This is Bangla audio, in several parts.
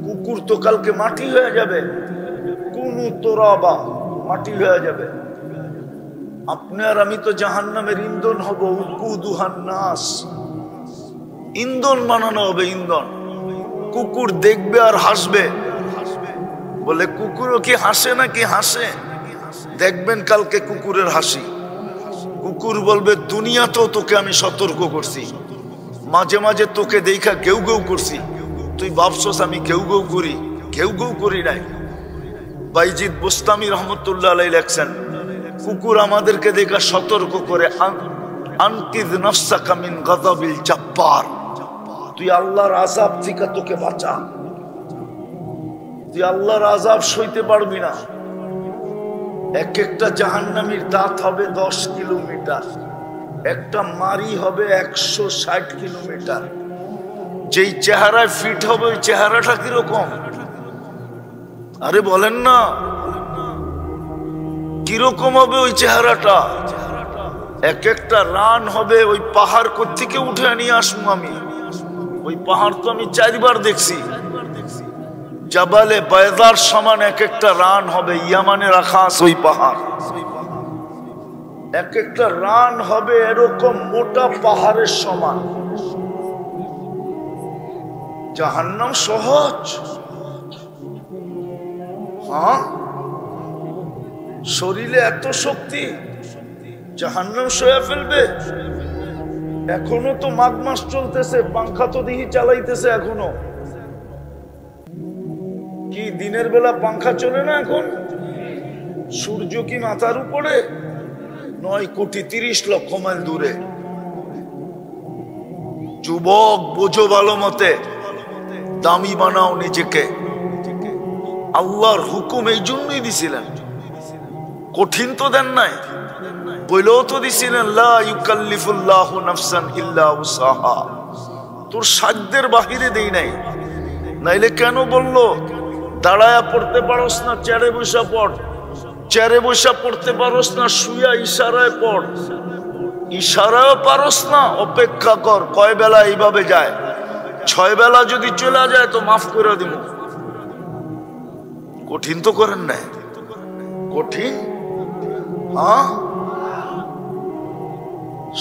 কুকুর তো কালকে মাটি হয়ে যাবে, কুনু তুরাবা, মাটি হয়ে যাবে। আপনি আর আমি তো জাহান্নামের ইন্ধন হব, উকুদুহান নাস, ইন্ধন বানানো হবে, ইন্ধন। কুকুর দেখবে আর হাসবে, বলে কুকুরও কি হাসে নাকি হাসে? দেখবেন কালকে কুকুরের হাসি। কুকুর বলবে দুনিয়াতেও তোকে আমি সতর্ক করছি, মাঝে মাঝে তোকে দেখা ঘেউ ঘেউ করছি, তুই ভাবছস আমি ঘেউ ঘেউ করি? ঘেউ ঘেউ করি নাই। বাইজিদ বুস্তামি রহমতুল্লাহ আলাইহি লেখছেন, কুকুর আমাদেরকে দেখা সতর্ক করে, আনকিদ নাফসাকা মিন গাযাবিল জাব্বার, তুই আল্লাহর আযাব থেকে তোকে বাঁচা, তুই আল্লাহর আযাব সইতে পারবি না। এক একটা জাহান্নামীর দাঁত হবে 10 কিলোমিটার, একটা মারি হবে 160 কিলোমিটার। যেই চেহারায় ফিট হবে ওই চেহারাটা কিরকম? আরে বলেন না, কিরকম হবে ওই চেহারাটা? এক একটা রান হবে, ওই পাহাড় কোত্থেকে উঠে নিয়ে আসবো আমি? ওই পাহাড় তো আমি 4 বার দেখছি। জাবালে বায়দার সমান এক একটা রান হবে, ইয়ামানে রাখা আছে ওই পাহাড়। এক একটা রান হবে এরকম মোটা পাহাড়ের সমান। জাহান্নাম সহজ? হ্যাঁ, শরীরে এত শক্তি, জাহান্নাম সয়ে ফেলবে? এখনো তো মাঘ মাস চলতেছে, পাংখা তো দেখি চালাইতেছে এখনো। কি দিনের বেলা পাংখা চলে না এখন? সূর্য কি মাথার উপরে? 9,30,00,000 মাইল দূরে। যুবক বোঝো ভালো মতে, দামি বানাও নিজেকে। আল্লাহর হুকুম এই জন্যই দিছিলেন, কঠিন তো দেন নাই, বইলেও তো দিছিলেন লা ইউকাল্লিফুল্লাহু নাফসান ইল্লা উসাহা, তোর সাধ্যের বাহিরে দেই নাই। নাইলে কেন বললো দাঁড়ায়া পড়তে পারস না, চেয়ারে বসা পড়? চেয়ারে বসা পড়তে পারস না, শুয়া ইশারায় পড়। ইশারাও পারস না, অপেক্ষা কর, কয় বেলা এইভাবে যায়, 6 বেলা যদি চলে যায় তো মাফ করে দিব। কঠিন তো করেন নাই, কঠিন। হ্যাঁ,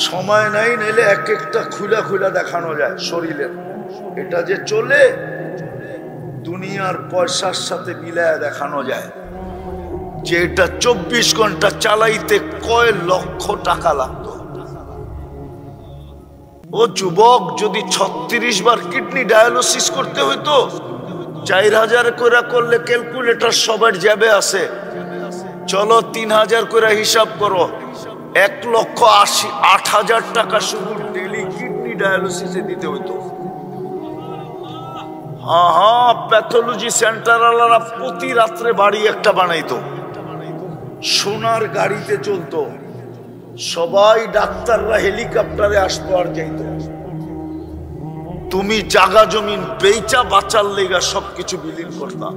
সময় নাই, নাইলে এক একটা খুলা খুলা দেখানো যায় শরীরের। এটা যে চলে দুনিয়ার পয়সার সাথে মিলায় দেখানো যায় যে এটা 24 ঘন্টা চালাইতে কয় লক্ষ টাকা লাগতো। ও যুবক, যদি 36 বার কিডনি ডায়ালিসিস করতে হইতো, 4000 করে করলে ক্যালকুলেটর সবার জ্যাবে আছে, চলো 3000 করে হিসাব করো, 1,80,000 টাকা শুধু ডেলি কিডনি ডায়ালিসিসে দিতে হইতো। হ্যাঁ হ্যাঁ, প্যাথোলজি সেন্টার আলারা প্রতি রাত্রে বাড়ি একটা বানাইতো, সোনার গাড়িতে চলতো, সবাই ডাক্তাররা হেলিকপ্টারে আসতো আর যাইতো। তুমি জাগা জমিন বেচা বাঁচার লেগা সবকিছু বিলীন করতাম,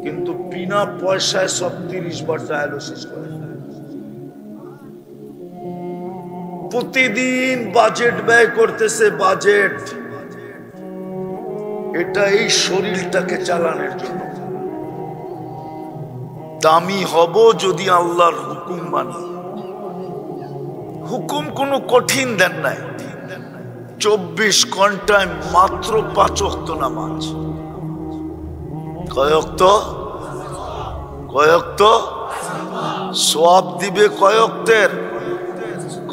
কিন্তু বিনা পয়সায় সব 30 বার ডায়ালিসিস করে। প্রতিদিন বাজেট ব্যয় করতেছে, বাজেট। এটা এই শরীরটাকে চালানোর জন্য। দামি হব যদি আল্লাহর হুকুম মানি। হুকুম কোনো কঠিন দেন নাই, 24 ঘন্টায় মাত্র 5 ওয়াক্ত নামাজ। কয় ওয়াক্ত? কয় ওয়াক্ত? সওয়াব দিবে কয় ওয়াক্তের?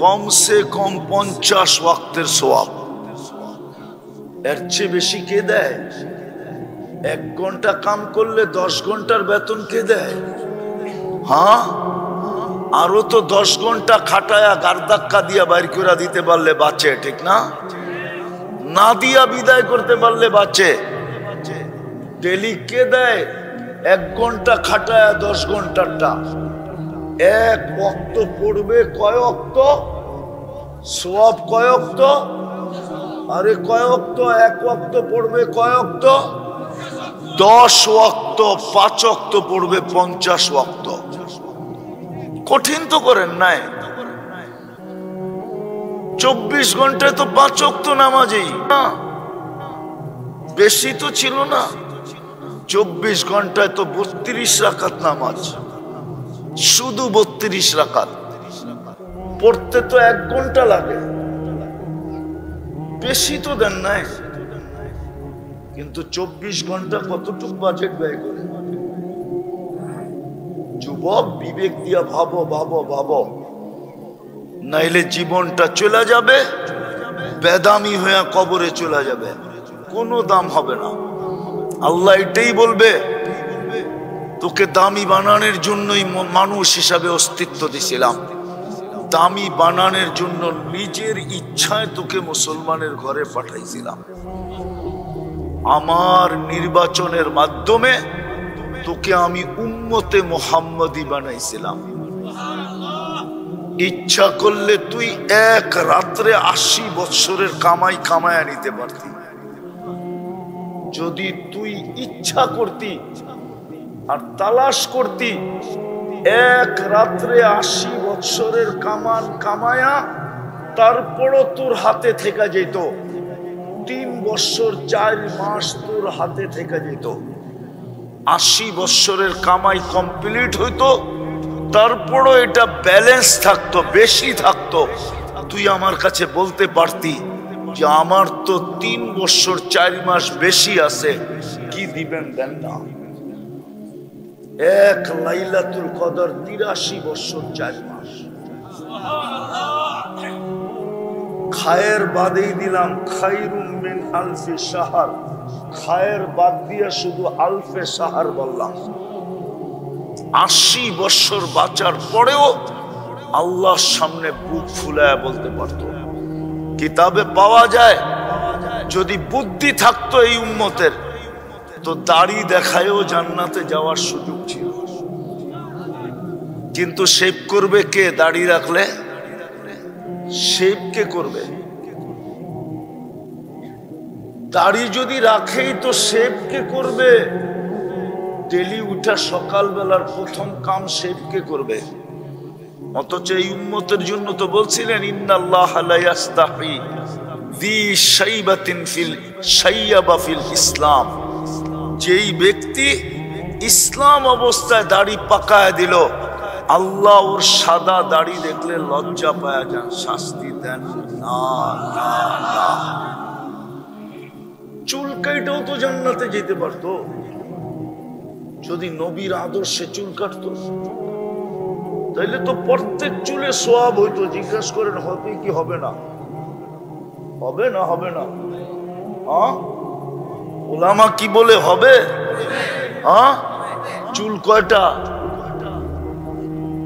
কমসে কম 50 ওয়াক্তের সওয়াব। এর চেয়ে বেশি কে দেয়? 1 ঘন্টা কাম করলে 10 ঘন্টার বেতন কে দেয়? হ্যাঁ, আরো তো 10 ঘন্টা খাটায়া গারদাক্কা দিয়া বাইর করে দিতে পারলে বাঁচে, ঠিক না? না দিয়া বিদায় করতে পারলে বাঁচে। ডেলি কে দেয়? 1 ঘন্টা খাটায়া 10 ঘন্টারটা। 1 ওয়াক্ত পড়বে কয় ওয়াক্ত? সওয়াব কয় ওয়াক্ত? আরে কয় ওয়াক্ত? 1 ওয়াক্ত পড়বে কয় ওয়াক্ত? 10 ওয়াক্ত। 5 ওয়াক্ত পড়বে 50 ওয়াক্ত। কঠিন তো করেন নাই। 24 ঘন্টায় তো 5 ওয়াক্ত নামাজই না। বেশি তো ছিল না, 24 ঘন্টায় তো 32 রাকাত নামাজ, শুধু 32 রাকাত পড়তে তো 1 ঘন্টা লাগে, বেশি তো দেন নাই। কিন্তু 24 ঘন্টা কতটুকু বাজেট ব্যয় করে? যুবক, বিবেক দিয়া ভাবো ভাবো ভাবো, নাইলে জীবনটা চলে যাবে, বেদামি হয়ে কবরে চলে যাবে, কোনো দাম হবে না। আল্লাহ এটাই বলবে, তোকে দামি বানানোর জন্যই মানুষ হিসাবে অস্তিত্ব দিছিলাম, দামি বানানোর জন্য নিজের ইচ্ছায় তোকে মুসলমানের ঘরে পাঠাইছিলাম, আমার নির্বাচনের মাধ্যমে তোকে আমি উম্মতে মুহাম্মদী বানাইছিলাম। ইচ্ছা করলে তুই এক রাত্রে 80 বৎসরের কামাই কামায়া নিতে পারতি। যদি তুই ইচ্ছা করতি আর তালাশ করতি, এক রাত্রে 80 বৎসরের কামান কামায়া তারপরও তোর হাতে থেকে যেত, 3 বৎসর 4 মাস তোর হাতে থেকে যেত, 80 বৎসরের কামাই কমপ্লিট হইতো, তারপরও এটা ব্যালেন্স থাকতো, বেশি থাকতো, তুই আমার কাছে বলতে পারতি যে আমার তো 3 বৎসর 4 মাস বেশি আছে, কি দিবেন দেন না। এক লাইলাতুল কদর 83 বৎসর 4 মাস। খায়ের বাদেই দিলাম খায়রুম মিন আলফি শাহর, খায়ের বাদ দিয়ে শুধু আলফে শাহর বললাম। 80 বৎসর বাঁচার পরেও আল্লাহর সামনে বুক ফুলায় বলতে পারতো। কিতাবে পাওয়া যায়, যদি বুদ্ধি থাকতো এই উম্মতের, তো দাড়ি দেখায়ও জান্নাতে যাওয়ার সুযোগ ছিল। কিন্তু শেভ করবে কে? দাড়ি রাখলে শেভ কে করবে? দাড়ি যদি রাখেই তো শেভ কে করবে? ডেলি উঠা সকালবেলার প্রথম কাম শেভ কে করবে? অথচ এই উম্মতের জন্য তো বলছিলেন, ইন্নাল্লাহ লা ইয়াস্তাহি যী শাইবাতিন ফিল শাইয়াবা ফিল ইসলাম। যেই ব্যক্তি ইসলাম অবস্থায় দাড়ি পাকায় দিল, আল্লাহ ওর সাদা দাড়ি দেখলে লজ্জা পায় যান, শাস্তি দেন না না না। চুল কাটাও তো জান্নাতে যেতে পারতো, যদি নবীর আদর্শে চুল কাটতো, তাইলে তো প্রত্যেক চুলে সওয়াব হইতো। জিজ্ঞাসা করেন হবে কি হবে না? হবে না? হবে না? হ্যাঁ, ওলামা কি বলে হবে? হ্যাঁ, চুল কয়টা?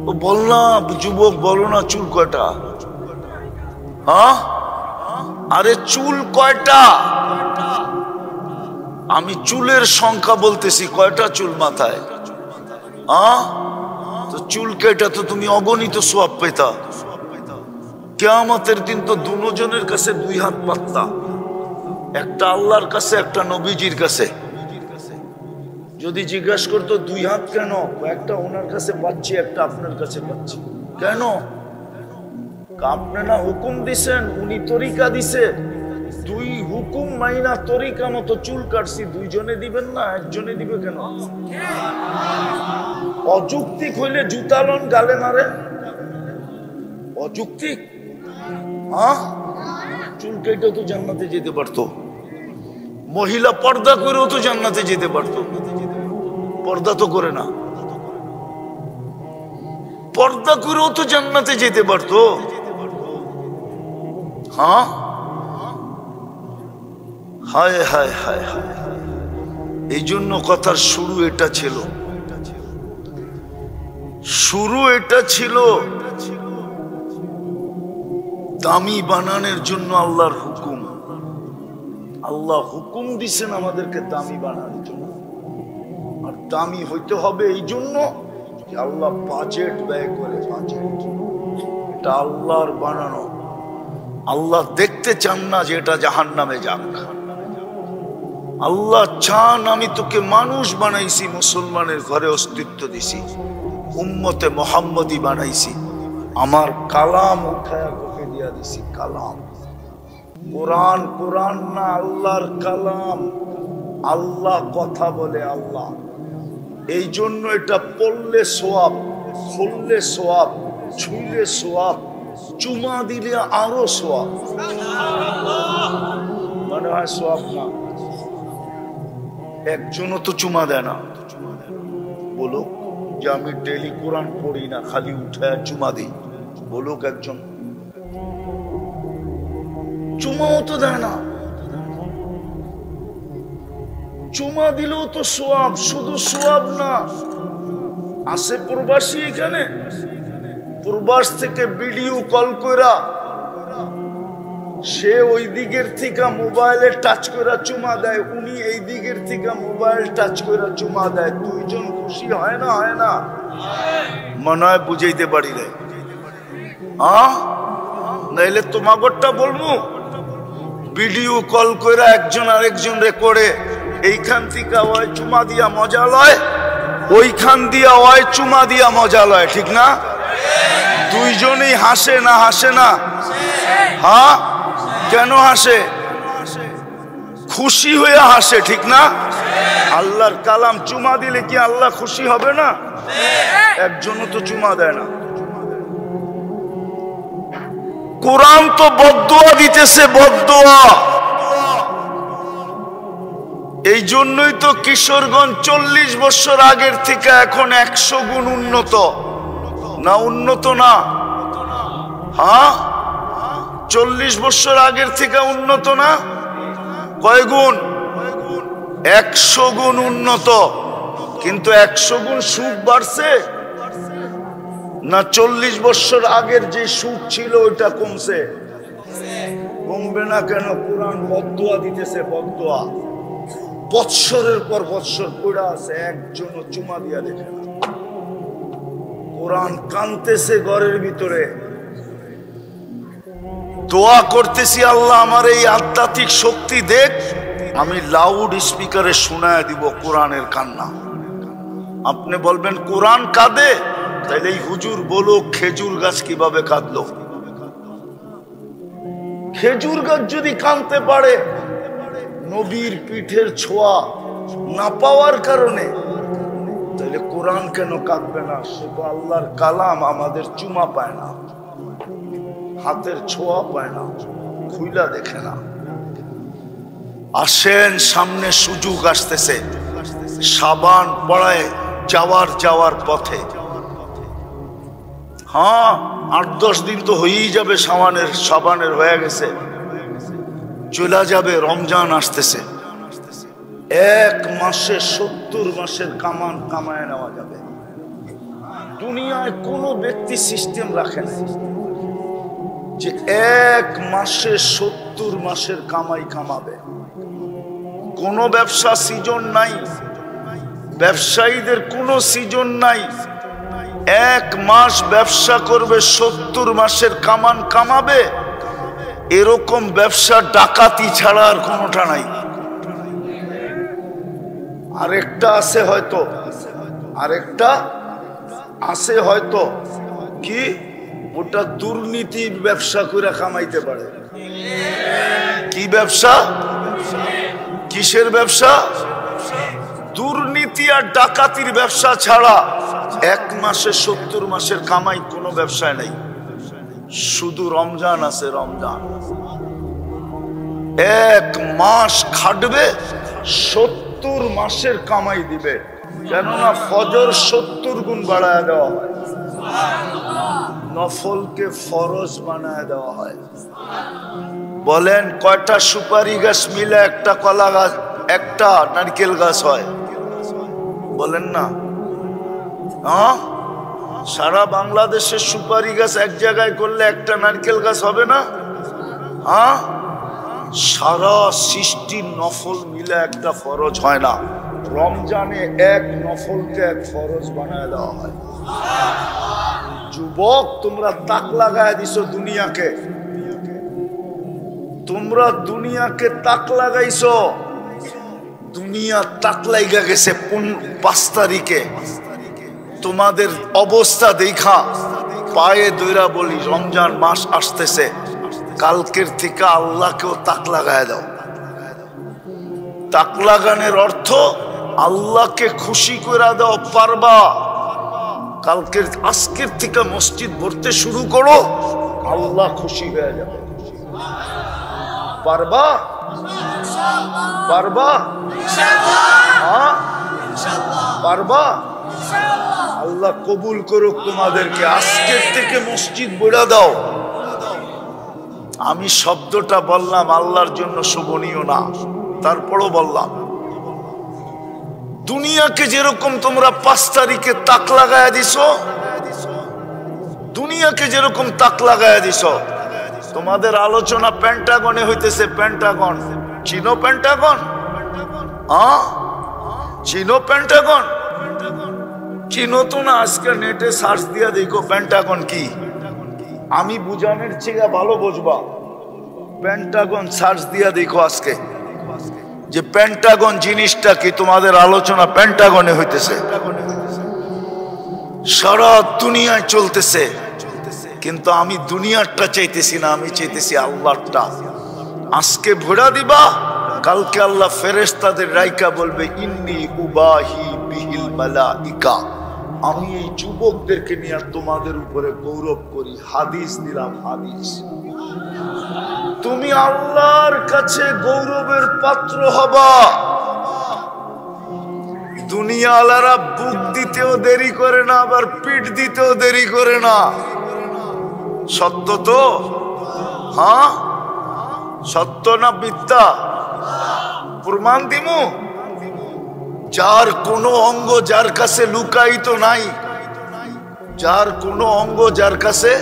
ও বল না যুবক, বলো না চুল কয়টা? হ্যাঁ, আরে চুল কয়টা? আমি চুলের সংখ্যা বলতেছি, কয়টা চুল মাথায়? হ্যাঁ, তো চুল কেটে তো তুমি অগণিত সওয়াব পেতা। কিয়ামতের দিন তো দুজনের কাছে 2 হাত পাতলা, একটা আল্লাহর কাছে, একটা নবীজির কাছে। যদি জিজ্ঞাসা করতো 2 হাত কেন? একটা ওনার কাছে পাচ্ছি, একটা আপনার কাছে পাচ্ছি। কেন? আপনি না হুকুম দিছেন, উনি তরিকা দিছে, 2 হুকুম মাইনা তরিকা মতো চুল কাটছি, 2 জনে দিবেন না, একজনে দিবে কেন? অযৌক্তিক হইলে জুতালন গালে মারে, অযৌক্তিক। হ্যাঁ, চুল কেটেও তো জান্নাতে যেতে পারতো, মহিলা পর্দা করেও তো জান্নাতে যেতে পারতো, পর্দা তো করে না, পর্দা করেও তো জান্নাতে যেতে পারতো। হ্যাঁ, হায় হায় হায় হায়। এই জন্য কথার শুরু এটা ছিল, শুরু এটা ছিল দামি বানানোর জন্য আল্লাহর হুকুম। আল্লাহ হুকুম দিছেন আমাদেরকে দামি বানানোর জন্য, আর দামি হইতে হবে এই জন্য যে আল্লাহ বাজেট ব্যয় করে। বাজেট এটা আল্লাহর বানানো। আল্লাহ দেখতে চান না যে এটা জাহান্নামে যাক। আল্লাহ চান আমি তোকে মানুষ বানাইছি, মুসলমানের ঘরে অস্তিত্ব দিছি, উম্মতে মুহাম্মদী বানাইছি, আমার কালাম উঠায়া তোকে দিয়া দিছি। কালাম কোরআন, কোরআন না আল্লাহর কালাম। আল্লাহ কথা বলে আল্লাহ। এই জন্য এটা পড়লে সোয়াব, খুললে সোয়াব, ছুঁলে সোয়াব, চুমা দিলে আরো সোয়াব। মনে হয় সোয়াব না? একজনও তো চুমা দেয় না। বলো যে আমি ডেলি কোরআন পড়ি না, খালি উঠে চুমা দিই, বলুক একজন। চুমাও তো দেয় না। চুমা দিলেও তো সোয়াব, শুধু সোয়াব না, আসে প্রবাসী এখানে, প্রবাস থেকে ভিডিও কল কইরা সে ওই দিকের থেকে মোবাইলে টাচ করে চুমা দেয়, উনি এই দিকের থেকে মোবাইল টাচ করে চুমা দেয়, দুইজন খুশি হয় না? হয় না? মনে হয় বুঝাইতে পারি না। নাইলে তোমাগরটা বলবো, ভিডিও কল কইরা একজন আরেকজন রেকর্ডে, এইখান থেকে ওই চুমা দিয়া মজা লয়, ওইখান দিয়া ওই চুমা দিয়া মজা লয়, ঠিক না? দুইজনেই হাসে না? হাসে না? হ্যাঁ, কেন হাসে? খুশি হয়ে হাসে, ঠিক না? আল্লাহর কালাম চুমা দিলে কি আল্লাহ খুশি হবে না? একজনও তো চুমা দেয় না। কোরআন তো বদদুয়া দিতেছে, বদদুয়া। এই জন্যই তো কিশোরগঞ্জ 40 বছর আগের থেকে এখন 100 গুণ উন্নত। না উন্নত না? হ্যাঁ, 40 বছর আগের থেকে উন্নত না? কয় গুণ? 100 গুণ উন্নত। কিন্তু 100 গুণ সুখ বাড়ছে না 40 বছর আগের যে সুখ ছিল ওইটা কমছে? কমবে না কেন? কোরআন বদদুয়া দিতেছে, বদদুয়া। বৎসরের পর বৎসর পড়ে আছে, একজনও চুমা দিয়া দেখে না। কোরআন কানতেছে ঘরের ভিতরে, দোয়া করতেছি আল্লাহ আমার এই আধ্যাত্মিক শক্তি দেখ, আমি লাউড স্পিকারে শোনায় দিব কোরআনের কান্না। আপনি বলবেন কোরআন কাঁদে, তাইলে এই হুজুর বলো খেজুর গাছ কিভাবে কাঁদলো? খেজুর গাছ যদি কাঁদতে পারে নবীর পিঠের ছোঁয়া না পাওয়ার কারণে, তাহলে কোরআন কেন কাঁদবে না? সে তো আল্লাহর কালাম, আমাদের চুমা পায় না, হাতের ছোঁয়া পায় না, খুইলা দেখে না। আসেন, সামনে সুযোগ আসতেছে, সাবান পড়ায় যাওয়ার পথে। হ্যাঁ, 8-10 দিন তো হয়েই যাবে, সাবানের হয়ে গেছে, চলে যাবে। রমজান আসতেছে, 1 মাসে 70 মাসের কামান কামায় নেওয়া যাবে। দুনিয়ায় কোনো ব্যক্তি সিস্টেম রাখে না যে 1 মাসে 70 মাসের কামাই কামাবে। কোনো ব্যবসা সিজন নাই, ব্যবসায়ীদের কোনো সিজন নাই। 1 মাস ব্যবসা করবে, 70 মাসের কামান কামাবে, এরকম ব্যবসা ডাকাতি ছাড়া আর কোনোটা নাই। আরেকটা আছে হয়তো, আরেকটা আছে হয়তো, কি ওটা দুর্নীতির ব্যবসা করে কামাইতে পারে। কি ব্যবসা? কিসের ব্যবসা? দুর্নীতি আর ডাকাতির ব্যবসা ছাড়া 1 মাসে 70 মাসের কামাই কোনো ব্যবসায় নেই। শুধু রমজান আছে, রমজান 1 মাস খাটবে, 70 মাসের কামাই দিবে। কেননা ফজর 70 গুণ বাড়ায় দেওয়া হয়, নফলকে ফরজ বানায় দেওয়া হয়। বলেন কয়টা সুপারি গাছ মিলে একটা কলা গাছ, একটা নারকেল গাছ হয়? বলেন না? হ্যাঁ, সারা বাংলাদেশের সুপারি গাছ এক জায়গায় করলে একটা নারকেল গাছ হবে না? হ্যাঁ, সারা সৃষ্টির নফল মিলে একটা ফরজ হয় না। রমজানে 1 নফলকে 1 ফরজ বানায় দেওয়া হয়। যুবক, তোমরা তাক লাগায় দিছো দুনিয়াকে, তোমরা দুনিয়াকে তাক লাগাইছো। দুনিয়া তাক লাগা গেছে 5 তারিখে। তোমাদের অবস্থা দেখা পায়ে দইরা বলি, রমজান মাস আসতেছে, কালকের থেকে আল্লাহকেও তাক লাগায় দাও। তাক লাগানোর অর্থ আল্লাহকে খুশি করে দাও। পারবা? আজকের থেকে মসজিদ ভরতে শুরু করো, আল্লাহ খুশি হয়ে যাবে। পারবা? পারবা? পারবা? আল্লাহ কবুল করুক তোমাদেরকে। আজকের থেকে মসজিদ বইরা দাও। আমি শব্দটা বললাম আল্লাহর জন্য শোভনীয় না, তারপরও বললাম। দুনিয়াকে যেরকম তোমরা 5 তারিখে তাক লাগায়া দিছো, দুনিয়াকে যেরকম তাক লাগায়া দিছো, তোমাদের আলোচনা পেন্টাগনে হইতেছে। পেন্টাগন চিনো? পেন্টাগন চিনো? পেন্টাগন চিনো তো না? আজকে নেটে সার্চ দিয়া দেখো পেন্টাগন কি। আমি বুঝানোর চেয়ে ভালো বুঝবা। পেন্টাগন সার্চ দিয়া দেখো আজকে যে পেন্টাগন জিনিসটা কি। তোমাদের আলোচনা পেন্টাগনে হইতেছে, সারা দুনিয়ায় চলতেছে। কিন্তু আমি দুনিয়ারটা চাইতেছি না, আমি চাইতেছি আল্লাহরটা। আজকে ভোড়া দিবা, কালকে আল্লাহ ফেরেশতাদের রাইকা বলবে ইন্নী উবাহি বিহিল মালাইকা। আমি এই যুবকদেরকে নিয়ে তোমাদের উপরে গৌরব করি। হাদিস দিলাম, হাদিস। তুমি আল্লাহর কাছে গৌরবের পাত্র হবা। দুনিয়াওয়ালারা বুক দিতেও দেরি করে না, আবার পিঠ দিতেও দেরি করে না। সত্য তো? হ্যাঁ, সত্য না মিথ্যা? প্রমাণ দিমু। যার কোনো অঙ্গ যার কাছে লুকায়িত নাই, যার কোনো অঙ্গ যার কাছে,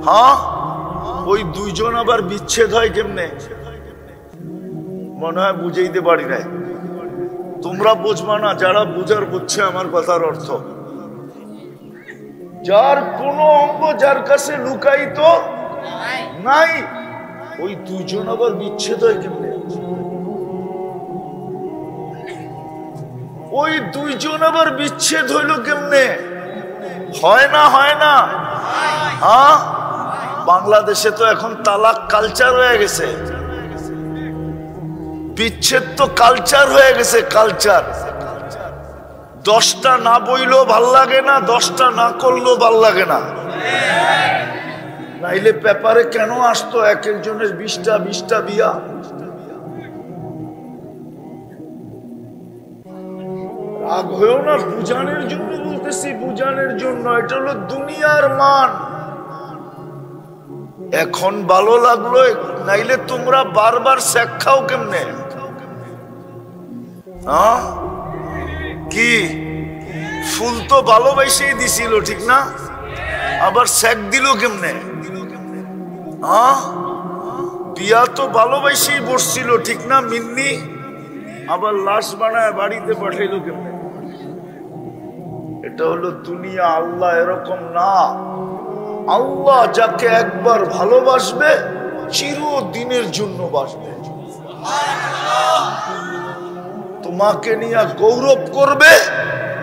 হ্যাঁ, ওই দুইজন আবার বিচ্ছেদ হয় কেমনে? মনে হয় বুঝাইতে পারি নাই। তোমরা বুঝবা না, যারা বুঝার বুঝছে আমার কথার অর্থ। যার কোনো অঙ্গ যার কাছে লুকায়িত নাই, ওই দুইজন আবার বিচ্ছেদ হয় কেমনে? ওই দুইজন আবার বিচ্ছেদ হইল কেমনে? হয় না? হয় না? হ্যাঁ, বাংলাদেশে তো এখন তালাক কালচার হয়ে গেছে। বিচ্ছেদ তো কালচার হয়ে গেছে, কালচার। 10টা না বইলেও ভাল লাগে না, 10টা না করলেও ভাল লাগে না। নাইলে পেপারে কেন আসতো এক একজনের 20টা বিয়া? রাগ হয়েও না, বুঝানোর জন্য বলতেছি, বুঝানোর জন্য। এটা হলো দুনিয়ার মান। এখন ভালো লাগলো, নাইলে তোমরা বারবার শেখ খাও কেমনে? হ্যাঁ, কি ফুল তো ভালোবাসেই দিছিল, ঠিক না? আবার শেখ দিল কেমনে? হ্যাঁ, বিয়া তো ভালোবাসেই বসছিল, ঠিক না? মিন্নি আবার লাশ বানায় বাড়িতে পাঠাইলো কেমনে? এটা হলো দুনিয়া। আল্লাহ এরকম না। আল্লাহ যাকে একবার ভালোবাসবে চিরদিনের জন্য বাসবে। তোমাকে নিয়ে গৌরব করবে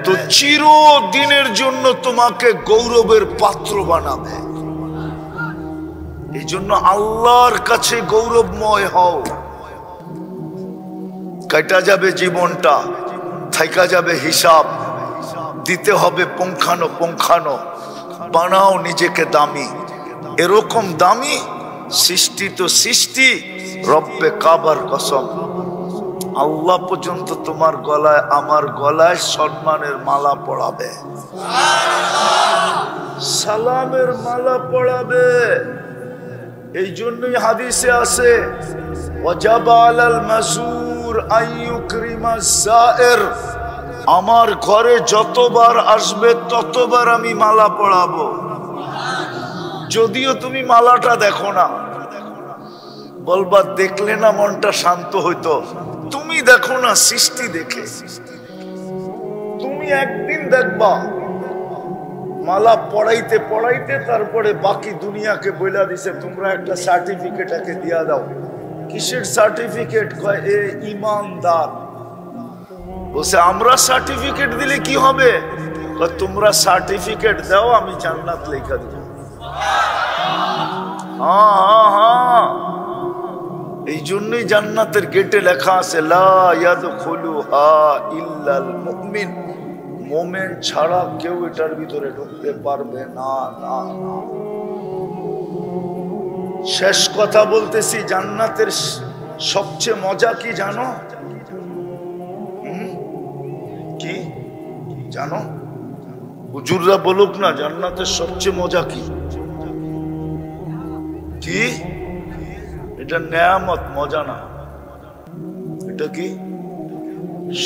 তো চিরদিনের জন্য তোমাকে গৌরবের পাত্র বানাবে। এই জন্য আল্লাহর কাছে গৌরবময় হও। কাটা যাবে জীবনটা, থাইকা যাবে হিসাব, দিতে হবে পুঙ্খানো পুঙ্খানো। বানাও নিজেকে দামি, এরকম দামি সৃষ্টি তো সৃষ্টি। রব্বে কাবার কসম, আল্লাহ পর্যন্ত তোমার গলায় আমার গলায় সম্মানের মালা পড়াবে, সালামের মালা পড়াবে। এই জন্যই হাদিসে আছে ওয়াজাবা আলাল মাসুর আইয়ুকরিমাস সায়ের। আমার ঘরে যতবার আসবে ততবার আমি মালা পড়াবো। যদিও তুমি মালাটা দেখো না, বলবা দেখলে না মনটা শান্ত হইতো। তুমি দেখো না, সৃষ্টি দেখে। তুমি একদিন দেখবা মালা পড়াইতে পড়াইতে তারপরে বাকি দুনিয়াকে বইলা দিছে তোমরা একটা সার্টিফিকেট একে দিয়া দাও। কিসের সার্টিফিকেট? কয় এ ইমানদার। বলছে আমরা সার্টিফিকেট দিলে কি হবে? তোমরা সার্টিফিকেট দাও, আমি জান্নাত লেখা দিব। হ্যাঁ হ্যাঁ হ্যাঁ, এই জন্যই জান্নাতের গেটে লেখা আছে লা ইয়াদখুলুহা ইল্লাল মুমিন, মুমিন ছাড়া কেউ এটার ভিতরে ঢুকতে পারবে না। না না, শেষ কথা বলতেছি, জান্নাতের সবচেয়ে মজা কি জানো? কি জানো? হুজুররা বলুক না, জান্নাতের সবচেয়ে মজা কি? কি? এটা নেয়ামত, মজা না। এটা কি?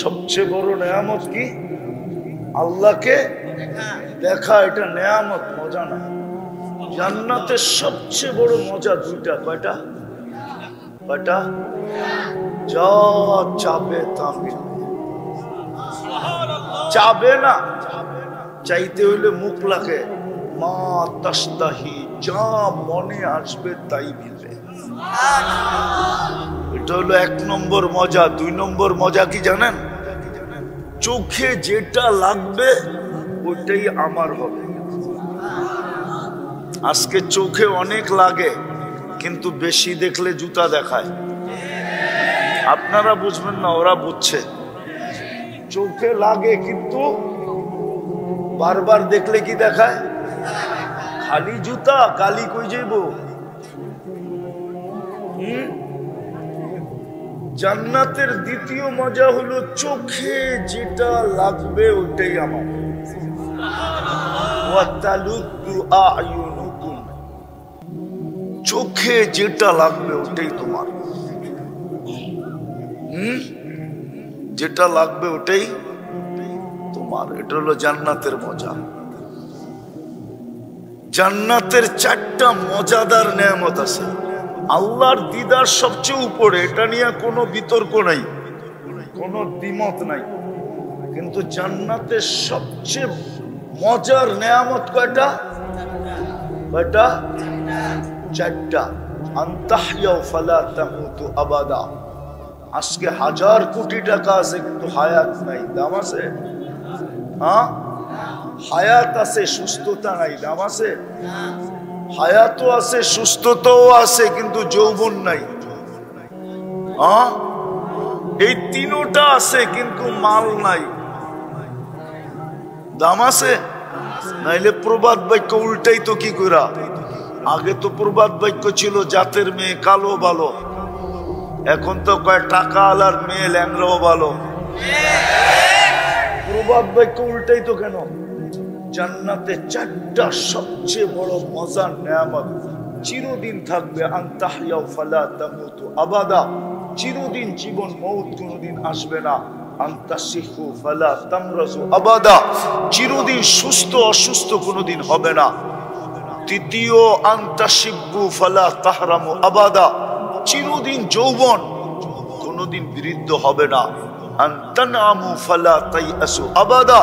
সবচেয়ে বড় নেয়ামত কি? আল্লাহকে দেখা, এটা নেয়ামত, মজা না। জান্নাতের সবচেয়ে বড় মজা দুইটা। কয়টা? কয়টা? যা চাবে তা মিলবে। চাবে না, চাইতে হইলে মুখ লাগে, মা তাস্তাহি, যা মনে আসবে তাই মিলবে। এটা হলো 1 নম্বর মজা। 2 নম্বর মজা কি জানেন? চোখে যেটা লাগবে ওইটাই আমার হবে। আজকে চোখে অনেক লাগে, কিন্তু বেশি দেখলে জুতা দেখায়। আপনারা বুঝবেন না, ওরা বুঝছে। চোখে লাগে কিন্তু বারবার দেখলে কি দেখায়? খালি জুতা, কালি কই যাইব? জান্নাতের দ্বিতীয় মজা হলো চোখে যেটা লাগবে ওইটাই আমার। চোখে যেটা লাগবে ওটাই তোমার। যেটা লাগবে ওটাই তোমার। এটা হলো জান্নাতের মজা। জান্নাতের 4টা মজাদার নেয়ামত আছে। আল্লাহর দিদার সবচেয়ে উপরে, এটা নিয়ে কোনো বিতর্ক নাই, কোনো দ্বিমত নাই। কিন্তু জান্নাতের সবচেয়ে মজার নেয়ামত কয়টা? কয়টা? 4টা। আনতাহইয়া ফালা তামুতু আবাদা। আজকে 1000 কোটি টাকা আছে কিন্তু হায়াত নাই, দাম আছে? হ্যাঁ, হায়াত আছে, সুস্থতা নাই, দাম আছে? হায়াতও আছে, সুস্থতাও আছে, কিন্তু যৌবন নাই। হ্যাঁ, এই 3টা আছে কিন্তু মাল নাই, দাম আছে? নাইলে প্রবাদ বাক্য উল্টাই তো কি কইরা? আগে তো প্রবাদ বাক্য ছিল জাতের মেয়ে কালো ভালো, এখন তো কয় টাকা আলার মেয়ে ল্যাংরাও ভালো। প্রবাদ বাক্য উল্টাই তো কেন? জান্নাতে 4টা সবচেয়ে বড় মজার নেয়ামত চিরদিন থাকবে। আনতাহইয়া ফালা তামুতু আবাদা, চিরদিন জীবন, মউত কোনদিন আসবে না। আনতাসিহু ফালা তামরাজু আবাদা, চিরদিন সুস্থ অসুস্থ কোনদিন হবে না। তৃতীয়, আনতাশিব্বু ফালা তাহরামু আবাদা, চিরদিন যৌবন, কোনদিন বৃদ্ধ হবে না। আনতানামু ফালা তাইয়াসু আবাদা,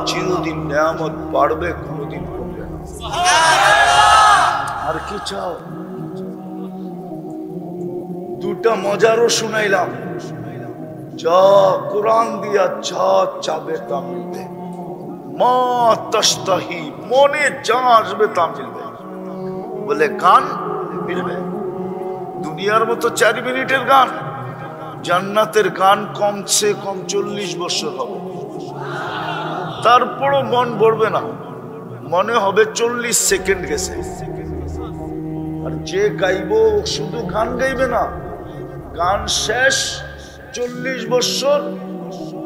চিরদিন নেয়ামত বাড়বে, কোনদিন কমবে না। আর কি চাও? 2টা মজারও শুনাইলাম। যা কোরআন দিয়া যা চাবে তা মিলবে। মা তাস্তাহি, মনে যা আসবে তা মিলবে। বলে গান মিলবে, দুনিয়ার মতো 4 মিনিটের গান। জান্নাতের গান কমসে কম 40 বছর হবে, তারপরও মন ভরবে না, মনে হবে 40 সেকেন্ড গেছে। আর যে গাইব শুধু গান গাইবে না, গান শেষ 40 বছর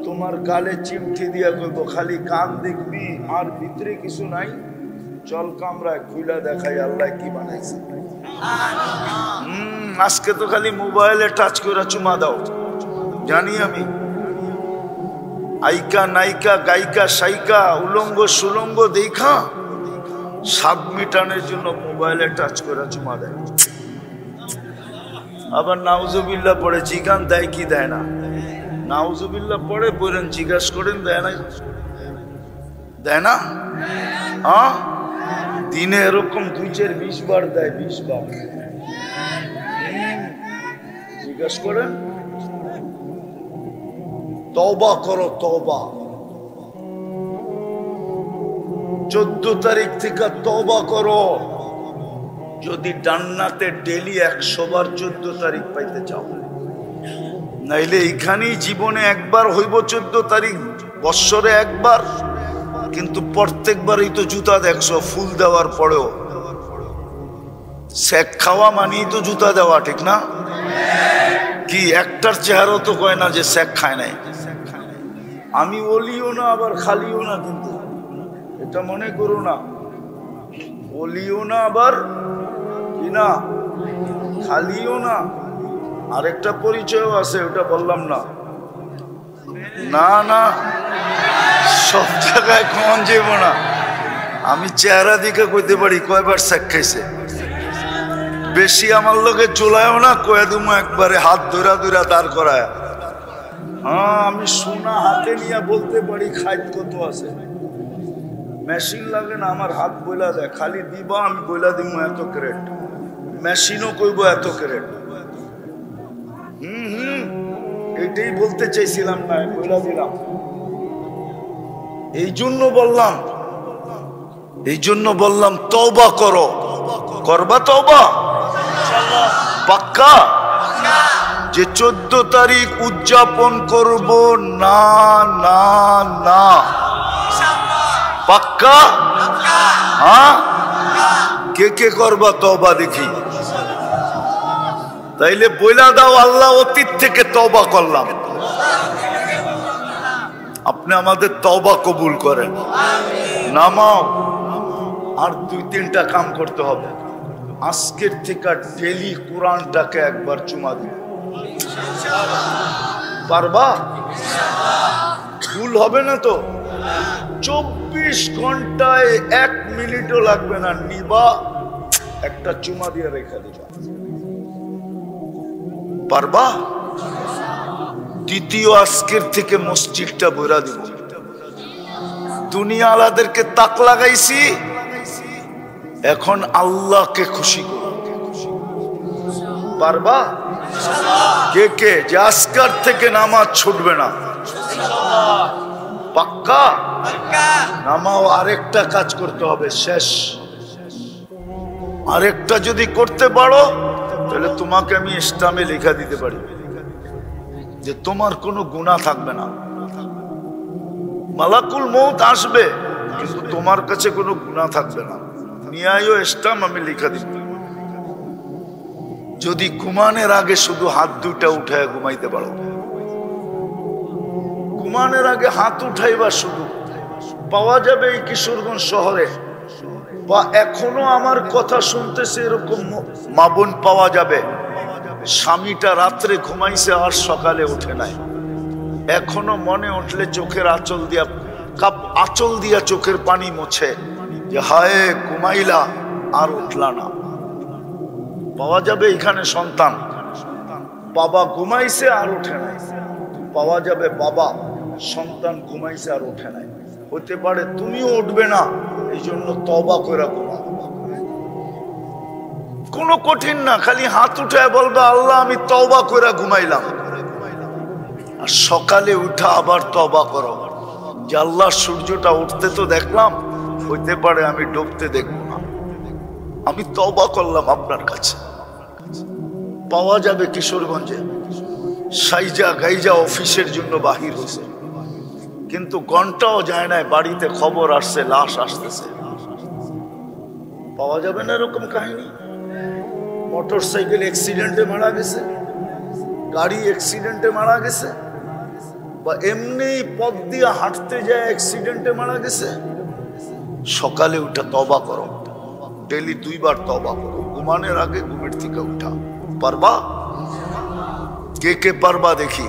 তোমার গালে চিমটি দিয়া কইব খালি গান দেখবি আর ভিতরে কিছু নাই, চল কামরায় খুইলা দেখাই আল্লাহ কি বানাইছে। আজকে তো খালি মোবাইলে টাচ করে চুমা দাও, জানি আমি। আইকা নাইকা গায়িকা সাইকা উলঙ্গ সুলঙ্গ দেখা স্বাদ মিটানোর জন্য মোবাইলে টাচ করে চুমা দেয়। আবার নাউজুবিল্লাহ পড়ে জিগান দেয় কি দেয় না? নাউজুবিল্লাহ পড়ে বলেন, জিজ্ঞাসা করেন দেয় না? দেয় না? হ্যাঁ, দিনে এরকম 2-4-20 বার দেয়, 20 বার। জিজ্ঞাসা করেন। তওবা করো, তওবা। 14 তারিখ থেকে তওবা করো। যদি জান্নাতে ডেলি 100 বার 14 তারিখ পাইতে চাও, নাইলে এখানেই জীবনে একবার হইব 14 তারিখ, বৎসরে একবার, কিন্তু প্রত্যেকবারই তো জুতা দেখছো ফুল দেওয়ার পরেও। শেখ খাওয়া মানেই তো জুতা দেওয়া, ঠিক না? কি একটার চেহারা তো কয় না যে শেখ খায় নাই। আমি ওলিও না আবার খালিও না, কিন্তু এটা মনে করো না, ওলিও না আবার কি না, খালিও না। আরেকটা পরিচয়ও আছে, ওটা বললাম না। না না, সব জায়গায় কমন যাইব না। আমি চেহারা দিকে কইতে পারি কয়বার শেখ খাইছে। বেশি আমার লোকে চলায়ও না, কয়ে দুমো একবারে হাত ধরা ধরা দাঁড় করায়। হ্যাঁ, আমি সোনা হাতে নিয়ে বলতে পারি খাইত কত আছে। মেশিন লাগে না, আমার হাত বইলা দেয়, খালি দিবা আমি বইলা দিব এত ক্যারেট, মেশিনও কইব এত ক্যারেট। এটাই বলতে চাইছিলাম না, বইলা দিলাম। এই জন্য বললাম তওবা করো। করবা তওবা পাক্কা? যে 14 তারিখ উদযাপন করব না না না, পাক্কা? হ্যাঁ, কে কে করবা তওবা দেখি? তাইলে বইলা দাও, আল্লাহ অতীত থেকে তওবা করলাম। আপনি আমাদের তওবা কবুল করেন। নামাও। আর 2-3টা কাম করতে হবে। আজকের থেকে ডেলি কোরআনটাকে একবার চুমা দিন। পারবা? ভুল হবে না তো? 24 ঘন্টায় 1 মিনিটও লাগবে না, নিবা একটা চুমা দিয়ে রেখে দিবা। পারবা? দ্বিতীয়, আজকের থেকে মসজিদটা ভরা দিব। দুনিয়া আলাদেরকে তাক লাগাইছি, এখন আল্লাহকে খুশি করো। পারবা? কে কে যে আজকের থেকে নামাজ ছুটবে না? পাক্কা? নামাও। আরেকটা কাজ করতে হবে, শেষ। আরেকটা যদি করতে পারো তাহলে তোমাকে আমি ইসলামে লেখা দিতে পারি যে তোমার কোনো গুনাহ থাকবে না। মালাকুল মউত আসবে, কিন্তু তোমার কাছে কোনো গুনাহ থাকবে না। নিয়ে আইও ইসলাম, আমি লেখা দিব। যদি ঘুমানোর আগে শুধু হাত দুটা উঠায় ঘুমাইতে পারো, ঘুমানোর আগে হাত উঠাইবা শুধু, পাওয়া যাবে এই কিশোরগঞ্জ শহরে, বা এখনো আমার কথা শুনতেছে এরকম মা বোন পাওয়া যাবে, স্বামীটা রাত্রে ঘুমাইছে আর সকালে উঠে নাই। এখনো মনে উঠলে চোখের আঁচল দিয়া চোখের পানি মোছে যে হায় ঘুমাইলা আর উঠলা না। পাওয়া যাবে এখানে সন্তান, বাবা ঘুমাইছে আর উঠে নাই। পাওয়া যাবে বাবা সন্তান ঘুমাইছে আর উঠে নাই। হতে পারে তুমিও উঠবে না, এই জন্য তওবা করে ঘুমাও। কোনো কঠিন না, খালি হাত উঠায় বলবে আল্লাহ আমি তওবা করে ঘুমাইলাম। আর সকালে উঠা আবার তওবা করো যে আল্লাহ সূর্যটা উঠতে তো দেখলাম, হইতে পারে আমি ডুবতে দেখব না, আমি তওবা করলাম আপনার কাছে। পাওয়া যাবে কিশোরগঞ্জে, সাইজা গাইজা অফিসের জন্য বাহির হয়েছে, কিন্তু ঘন্টাও যায় নাই, বাড়িতে খবর আসছে লাশ আসতেছে। পাওয়া যাবে না এরকম কাহিনী? মোটর সাইকেল অ্যাক্সিডেন্টে মারা গেছে, গাড়ি অ্যাক্সিডেন্টে মারা গেছে, বা এমনি পথ দিয়ে হাঁটতে যায় অ্যাক্সিডেন্টে মারা গেছে। সকালে উঠা তওবা করো, ডেলি 2 বার তওবা করো, ঘুমানোর আগে, ঘুমের থেকে উঠা। পারবা? কে কে পারবা দেখি?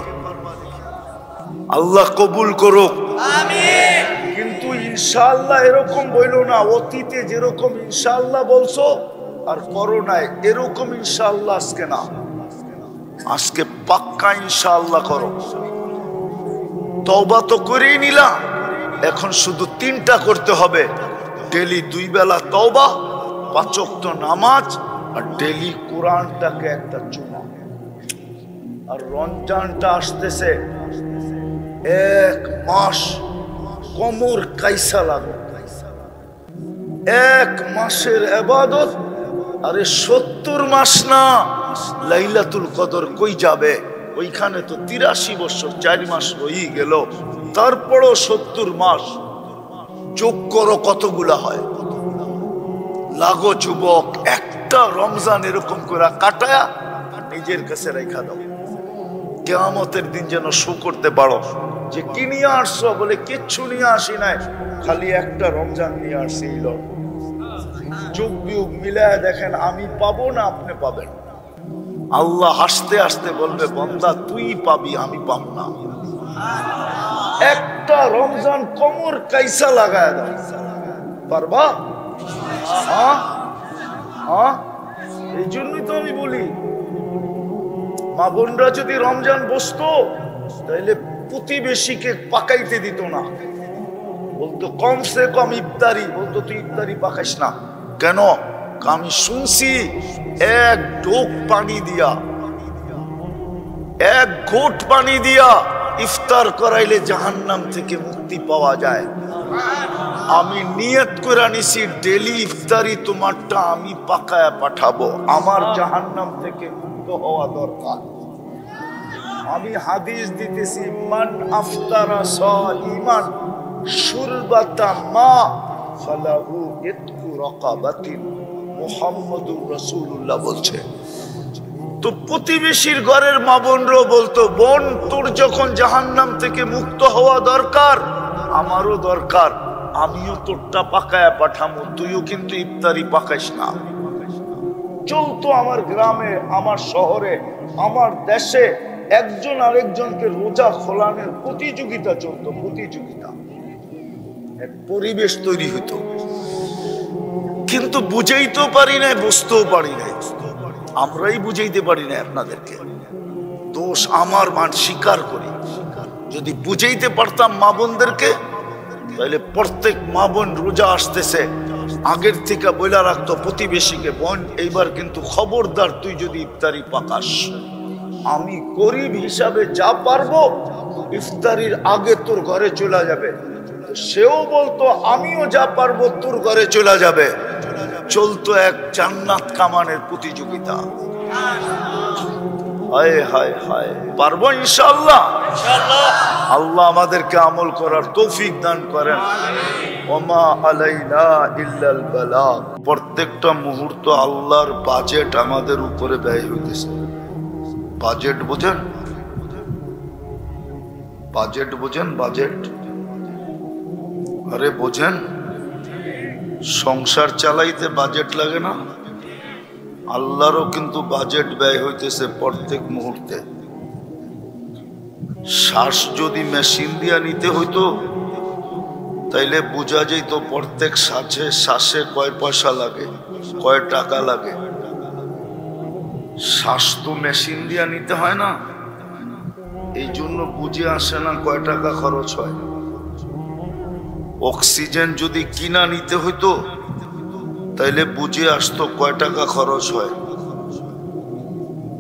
আল্লাহ কবুল করুক, আমিন। কিন্তু ইনশাআল্লাহ এরকম বইলো না, অতীতে যেরকম ইনশাআল্লাহ বলছো আর করো নাই এরকম ইনশাআল্লাহ আজকে না, আজকে পাক্কা ইনশাআল্লাহ করো। তওবা তো করেই নিলা, এখন শুধু 3টা করতে হবে, ডেলি 2 বেলা তওবা, 5 ওয়াক্ত নামাজ, আর ডেলি কোরআনটাকে একটা চুমা। আর রমজানটা আসতেছে, 1 মাস কোমর কাইসা লাগো, 1 মাসের ইবাদত আরে 70 মাস না, লাইলাতুল কদর কই যাবে? ওইখানে তো 83 বছর 4 মাস হয়ে গেল, তারপরও 70 মাস। যোগ করো কতগুলা হয়। লাগো যুবক, একটা রমজান এরকম করে কাটায়া নিজের কাছে রেখা দাও। কিয়ামতের দিন যেন শো করতে পারো যে কি নিয়ে আসছো, বলে কিচ্ছু নিয়ে আসি নাই, খালি একটা রমজান নিয়ে আসছি। যুগ বিয়োগ মিলায় দেখেন, আমি পাবো না আপনি পাবেন। আল্লাহ হাসতে হাসতে বলবে, বান্দা তুই পাবি, আমি পাবো না। একটা রমজান কোমর কাইসা লাগায় দাও, পারবা? এই জন্যই তো আমি বলি, মা বোনরা যদি রমজান বসতো তাহলে প্রতিবেশীকে পাকাইতে দিত না, বলতো কমসে কম ইফতারি, বলতো তুই ইফতারি পাকাইস না কেন? আমি শুনছি এক ঢোক পানি দিয়া, এক ঘোট পানি দিয়া ইফতার করাইলে জাহান্নাম থেকে মুক্তি পাওয়া যায়। আমি নিয়ত করে নিছি, ডেলি ইফতারি তোমারটা আমি পাকায়া পাঠাবো, আমার জাহান্নাম থেকে মুক্ত হওয়া দরকার। আমি হাদিস দিতেছি, মান আফতারা সাইমান শুরবাতা মা ফালাহু ইতকু রাকাবাতিন, মুহাম্মাদুর রাসূলুল্লাহ বলছে। তো প্রতিবেশীর ঘরের মা বোনরাও বলতো, বোন তোর যখন জাহান্নাম থেকে মুক্ত হওয়া দরকার, আমারও দরকার, আমিও তোরটা পাকায়া পাঠামো, তুইও কিন্তু ইফতারি পাকাইস না। চলতো আমার গ্রামে, আমার শহরে, আমার দেশে একজন আরেকজনকে রোজা খোলানোর প্রতিযোগিতা চলতো, প্রতিযোগিতা, এক পরিবেশ তৈরি হতো। কিন্তু বুঝাইতেও পারি নাই, বুঝতেও পারি নাই, আমরাই বুঝাইতে পারি না আপনাদেরকে। দোষ আমার, মান স্বীকার করি। যদি বুঝাইতে পারতাম মা বোনদেরকে, তাহলে প্রত্যেক মা বোন রোজা আসতেছে আগের থেকে বইলা রাখতো প্রতিবেশীকে, বোন এইবার কিন্তু খবরদার তুই যদি ইফতারি পাকাস, আমি গরিব হিসাবে যা পারবো ইফতারির আগে তোর ঘরে চলে যাবে। সেও বলতো আমিও যা পারবো তোর ঘরে চলে যাবে। চলতো এক জান্নাত কামানের প্রতিযোগিতা। হায় হায় হায়, পারবো ইনশাআল্লাহ। আল্লাহ আমাদেরকে আমল করার তৌফিক দান করেন। ওমা আলাইনা ইল্লাল বালাগ। প্রত্যেকটা মুহূর্ত আল্লাহর বাজেট আমাদের উপরে ব্যয় হইতেছে। বাজেট বোঝেন? বাজেট বোঝেন? বাজেট, আরে বোঝেন? সংসার চালাইতে বাজেট লাগে না? আল্লাহরও কিন্তু বাজেট ব্যয় হইতেছে প্রত্যেক মুহূর্তে। শ্বাস যদি মেশিন দিয়া নিতে হইতো তাইলে বোঝা যেত প্রত্যেক শ্বাসে কয় পয়সা লাগে, কয় টাকা লাগে। শ্বাস তো মেশিন দিয়া নিতে হয় না, এই জন্য বুঝে আসে না কয় টাকা খরচ হয়। অক্সিজেন যদি কিনা নিতে হইতো তাইলে বুঝে আসতো কয় টাকা খরচ হয়।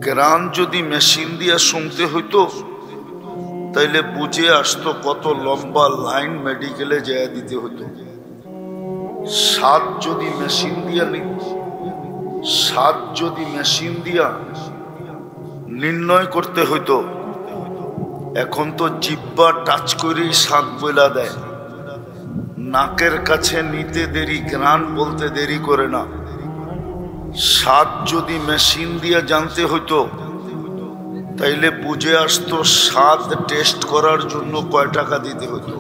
গান যদি মেশিন দিয়ে শুনতে হইতো তাইলে বুঝে আসতো কত লম্বা লাইন মেডিকেলে যেয়ে দিতে হতো। স্বাদ যদি মেশিন দিয়া নির্ণয় করতে হইতো, এখন তো জিহ্বা টাচ করেই স্বাদ বইলা দেয়। নাকের কাছে নিতে দেরি, ঘ্রাণ বলতে দেরি করে না। স্বাদ যদি মেশিন দিয়ে জানতে হইতো তাইলে বুঝে আসতো স্বাদ টেস্ট করার জন্য কয় টাকা দিতে হতো।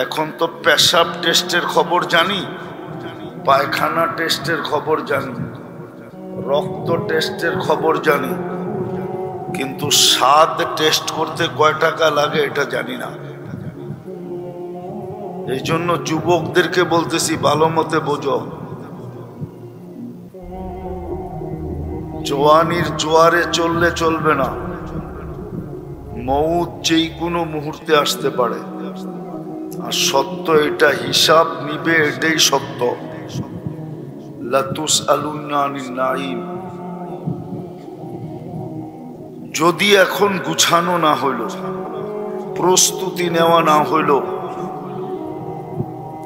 এখন তো পেশাব টেস্টের খবর জানি, পায়খানা টেস্টের খবর জানি, রক্ত টেস্টের খবর জানি, কিন্তু স্বাদ টেস্ট করতে কয় টাকা লাগে এটা জানি না। এই জন্য যুবকদেরকে বলতেছি ভালো মতে বোঝো, জওয়ানির জোয়ারে চললে চলবে না। মউত যেই কোনো মুহূর্তে আসতে পারে, আর সত্য এটা, হিসাব নিবে এটাই সত্য। লাতুসআলুনা আনিন নাঈম। যদি এখন গুছানো না হইল, প্রস্তুতি নেওয়া না হইল,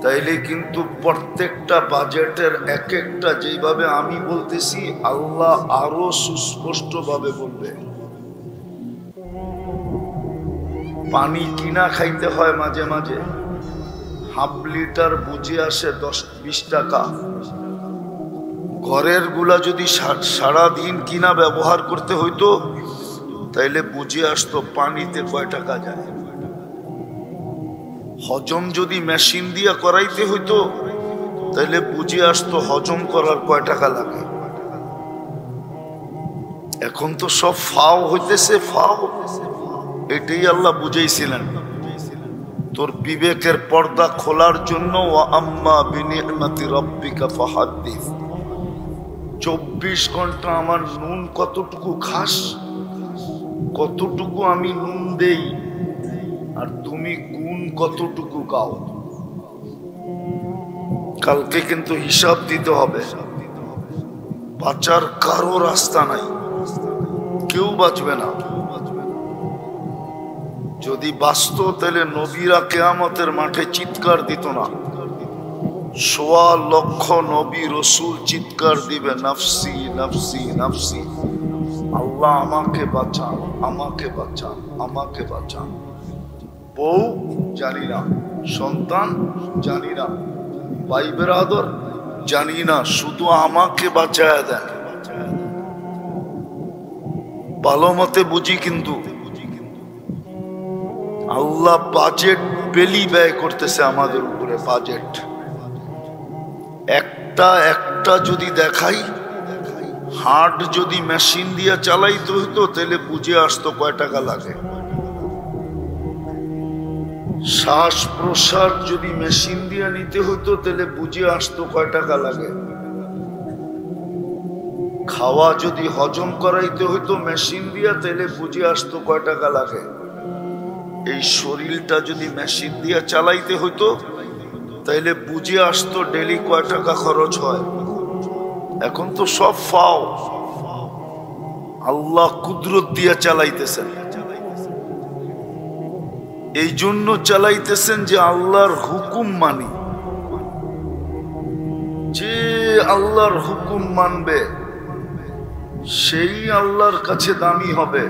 তাইলে কিন্তু প্রত্যেকটা বাজেটের এক একটা যেভাবে আমি বলতেছি আল্লাহ আরো সুস্পষ্ট ভাবে বলবে। পানি কিনা খাইতে হয় মাঝে মাঝে, হাফ লিটার বুঝে আসে 10-20 টাকা। ঘরের গুলা যদি সারাদিন কিনা ব্যবহার করতে হইতো তাইলে বুঝে আসতো পানিতে কয় টাকা যায়। হজম যদি মেশিন দিয়ে করাইতে হইতো তাইলে বুঝে আসতো হজম করার কয় টাকা লাগে। এখন তো সব ফাও হইতেছে, ফাও। এটাই আল্লাহ বুঝাইছিলেন তোর বিবেকের পর্দা খোলার জন্য। ওয়া আম্মা বিনি'মাতি রাব্বিকা ফাহাদ্দিস। 24 ঘন্টা আমার নুন কতটুকু খাস, কতটুকু আমি নুন দেই, আর তুমি গুণ কতটুকু গাও। কালকে কিন্তু হিসাব দিতে হবে। বাঁচার কারো রাস্তা নাই, কেউ বাঁচবে না। যদি বাঁচত তাহলে নবীরা কিয়ামতের মাঠে চিৎকার দিত না। 1.25 লক্ষ নবী রসুল চিৎকার দিবে, নাফসি নাফসি নাফসি, আল্লাহ আমাকে বাঁচান, আমাকে বাঁচান, আমাকে বাঁচান। বউ জানি না, সন্তান জানি না, ভাই বেরাদর জানি না, শুধু আমাকে বাঁচায় দেন। ভালো মতে বুঝি কিন্তু আল্লাহ বাজেট বেলি ব্যয় করতেছে আমাদের উপরে। বাজেট একটা একটা যদি দেখাই, হার্ট যদি মেশিন দিয়ে চালাইতে হইতো তাহলে বুঝে আসতো কয় টাকা লাগে। শ্বাস প্রশ্বাস যদি মেশিন দিয়ে নিতে হইতো তাহলে বুঝে আসতো কয় টাকা লাগে। খাওয়া যদি হজম করাইতে হইতো মেশিন দিয়ে তাহলে বুঝে আসতো কয় টাকা লাগে। এই শরীরটা যদি মেশিন দিয়ে চালাইতে হইতো তাইলে বুঝে আসতো ডেলি কয় টাকা খরচ হয়। এখন তো সব ফাও, আল্লাহ কুদরত দিয়ে চালাইতেছেন। এই জন্য চালাইতেছেন যে আল্লাহর হুকুম মানি। যে আল্লাহর হুকুম মানবে সেই আল্লাহর কাছে দামি হবে।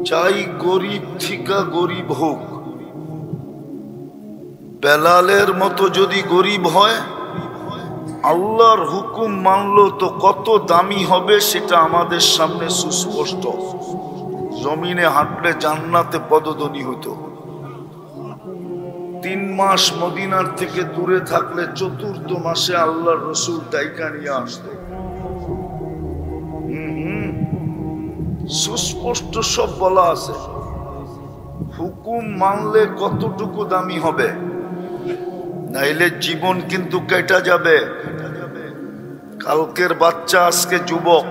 চাই গরিব থিকা গরিব হোক, বেলালের মতো যদি গরিব হয়, আল্লাহর হুকুম মানলো তো কত দামি হবে সেটা আমাদের সামনে সুস্পষ্ট। জমিনে হাঁটলে জান্নাতে পদধ্বনি হইতো। 3 মাস মদিনার থেকে দূরে থাকলে 4th মাসে আল্লাহর রসুল ডাইকা নিয়ে আসতো। সুস্পষ্ট সব বলা আছে। হুকুম মানলে কতটুকু দামি হবে, নাইলে জীবন কিন্তু কেটে যাবে। কালকের বাচ্চা আজকে যুবক,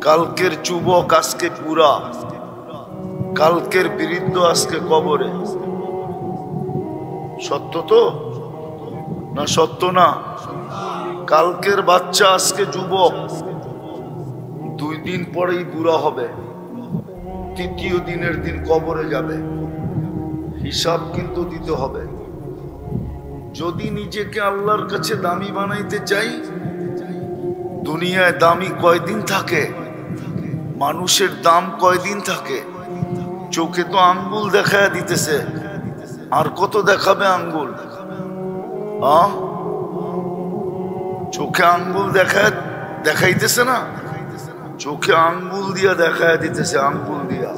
কালকের যুবক আজকে বুড়া, কালকের বৃদ্ধ আজকে কবরে। সত্য তো না? সত্য না? কালকের বাচ্চা আজকে যুবক, 2 দিন পরেই বুড়া হবে, 3য় দিনের দিন কবরে যাবে। হিসাব কিন্তু দিতে হবে। যদি নিজেকে আল্লাহর কাছে দামি বানাইতে চাই, দুনিয়ায় দামি কয়দিন থাকে? মানুষের দাম কয়দিন থাকে? চোখে তো আঙ্গুল দেখায় দিতেছে, আর কত দেখাবে আঙ্গুল? চোখে আঙ্গুল দেখাইতেছে না, চোখে আঙ্গুল দিয়া দেখায় দিতেছে, আঙ্গুল দিয়া।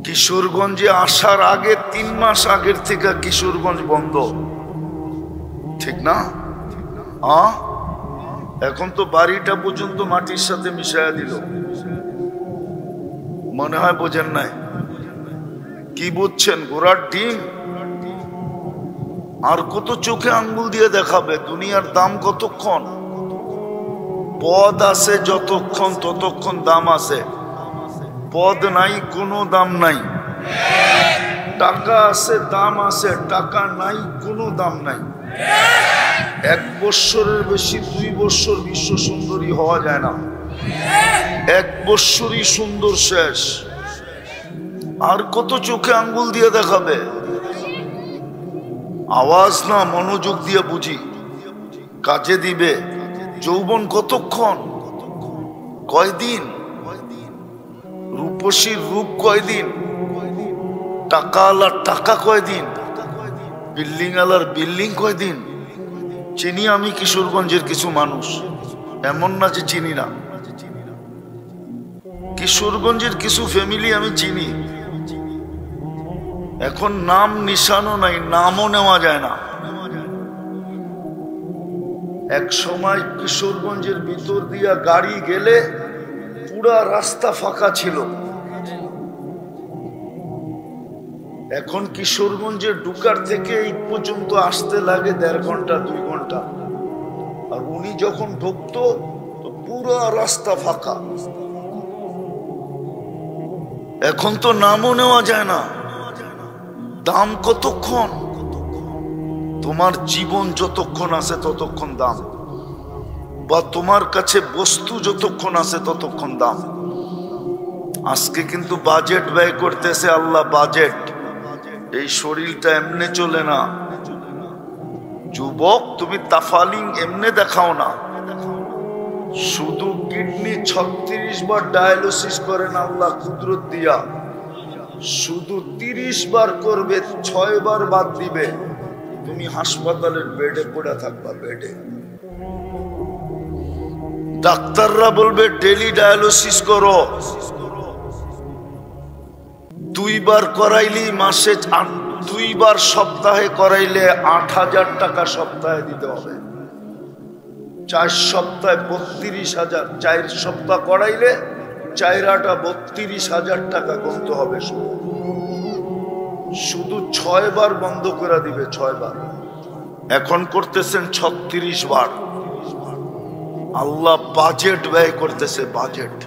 কিশোরগঞ্জে আসার আগে 3 মাস আগের থেকে কিশোরগঞ্জ বন্ধ, ঠিক না? এখন তো বাড়িটা পর্যন্ত মাটির সাথে মিশাইয়া দিল। মনে হয় বোঝেন নাই। কি বুঝছেন? ঘোড়ার ডিম। আর কত চোখে আঙ্গুল দিয়ে দেখাবে? দুনিয়ার দাম কতক্ষণ? পদ আছে যতক্ষণ ততক্ষণ দাম আছে, পদ নাই কোনো দাম নাই। টাকা আছে দাম আছে, টাকা নাই কোনো দাম নাই। 1 বৎসরের বেশি 2 বৎসর বিশ্ব সুন্দরী হওয়া যায় না। 1 বৎসরই সুন্দর শেষ। আর কত চোখে আঙ্গুল দিয়ে দেখাবে? আওয়াজ না, মনোযোগ দিয়ে বুঝি, কাজে দিবে। যৌবন কতক্ষণ? কয়দিন? রূপসীর রূপ কয়দিন? টাকা আলার টাকা কয়দিন? বিল্ডিং আলার বিল্ডিং কয়দিন? চিনি আমি কিশোরগঞ্জের কিছু মানুষ, এমন না যে চিনি না। কিশোরগঞ্জের কিছু ফ্যামিলি আমি চিনি, এখন নাম নিশানও নাই, নামও নেওয়া যায় না। এক সময় কিশোরগঞ্জের ভিতর দিয়া গাড়ি গেলে পুরা রাস্তা ফাঁকা ছিল। এখন কিশোরগঞ্জের ঢুকার থেকে এই পর্যন্ত আসতে লাগে 1.5 ঘন্টা 2 ঘন্টা। আর উনি যখন ঢুকতো তো পুরা রাস্তা ফাঁকা। এখন তো নামও নেওয়া যায় না। দাম কতক্ষণ? তোমার জীবন যতক্ষণ আছে ততক্ষণ দাম, বা তোমার কাছে বস্তু যতক্ষণ আছে ততক্ষণ দাম। আজকে কিন্তু বাজেট ব্যয় করতেছে আল্লাহ, বাজেট। এই শরীরটা এমনি চলে না যুবক, তুমি তাফালিং এমনি দেখাও না। শুধু কিডনি 36 বার ডায়ালিসিস করেন আল্লাহ কুদরত দিয়া, শুধু 30 বার করবে, 6 বার বাদ দিবে, তুমি হাসপাতালের বেডে পড়ে থাকবা, বেডে। ডাক্তাররা বলবে ডেলি ডায়ালিসিস করো, 2 বার করাইলি মাসে, 2 বার সপ্তাহে করাইলে 8,000 টাকা সপ্তাহে দিতে হবে। 4 সপ্তাহে 32,000, 4 সপ্তাহ করাইলে 4 8 32,000 টাকা গুনতে হবে। শুধু 6 বার বন্ধ করে দিবে, 6 বার। এখন করতেছেন 36 বার। আল্লাহ বাজেট ব্যয় করতেছে, বাজেট।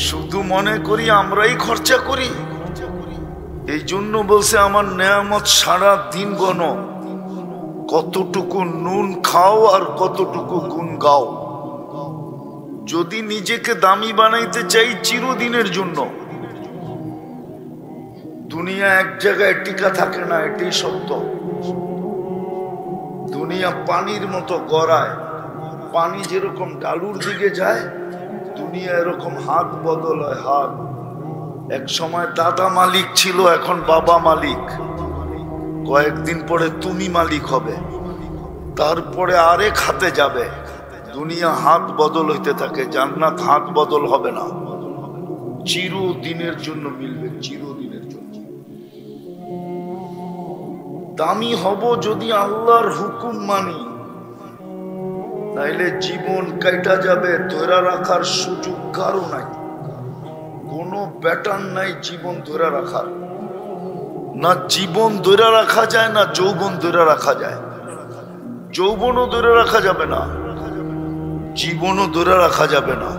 শুধু মনে করি আমরাই খরচা করি। এই জন্য বলছে আমার নেয়ামত সারা দিন গণো, কতটুকু নুন খাও আর কতটুকু গুণ গাও। যদি নিজেকে দামি বানাইতে চাই চিরদিনের জন্য, দুনিয়া এক জায়গায় টিকা থাকে না, এটাই সত্য। দুনিয়া পানির মতো গড়ায়, পানি যেরকম ডালুর দিকে যায়, দুনিয়া এরকম হাত বদল হয়, হাত। এক সময় দাদা মালিক ছিল, এখন বাবা মালিক। কয়েকদিন পরে তুমি মালিক হবে, তারপরে আরেক হাতে যাবে। দুনিয়া হাত বদল হইতে থাকে, জান্নাত হাত বদল হবে না, চিরদিনের জন্য মিলবে, চিরদিনের জন্য। দামি হব যদি আল্লাহর হুকুম মানি, তাইলে জীবন কাইটা যাবে, ধরে রাখার সুযোগ কারো নাই, কোনো প্যাটার্ন নাই জীবন ধরে রাখার। না জীবন ধরে রাখা যায়, না যৌবন ধরে রাখা যায়। যৌবনও ধরে রাখা যাবে না, জীবনও ধরে রাখা যাবে না।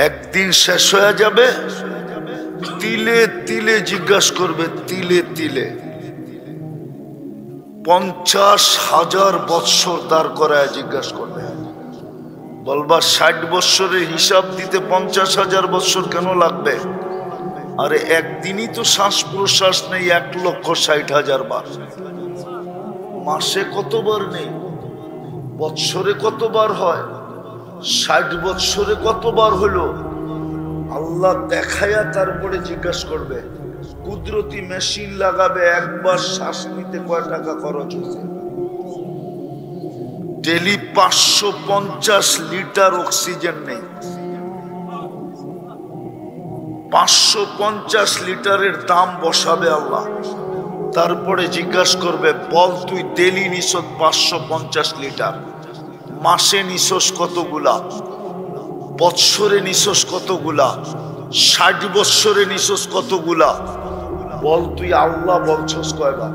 একদিন শেষ হয়ে যাবে। তিলে তিলে জিজ্ঞাসা করবে, তিলে তিলে। 50,000 বৎসর দাঁড় করায় জিজ্ঞাসা করবে, বলবা 60 বৎসরের হিসাব দিতে 50,000 বৎসর কেন লাগবে? আরে একদিনই তো শ্বাস প্রশ্বাস নেই 1,60,000 বার। মাসে কতবার নেই? বৎসরে কতবার হয়? 60 বৎসরে কতবার হলো? আল্লাহ দেখায়া তারপরে জিজ্ঞাসা করবে। কুদরতি মেশিন লাগাবে, একবার শ্বাস নিতে কয় টাকা খরচ হয়েছে? ডেলি 550 লিটার অক্সিজেন নেই। 550 লিটারের দাম বসাবে আল্লাহ। তারপরে জিজ্ঞাসা করবে, বল তুই ডেলি নিছস 550 লিটার, মাসে নিছস কতগুলা, বৎসরে নিছস কতগুলা, 60 বৎসরে নিছস কতগুলা? বল তুই আল্লাহ বলছস কয়বার?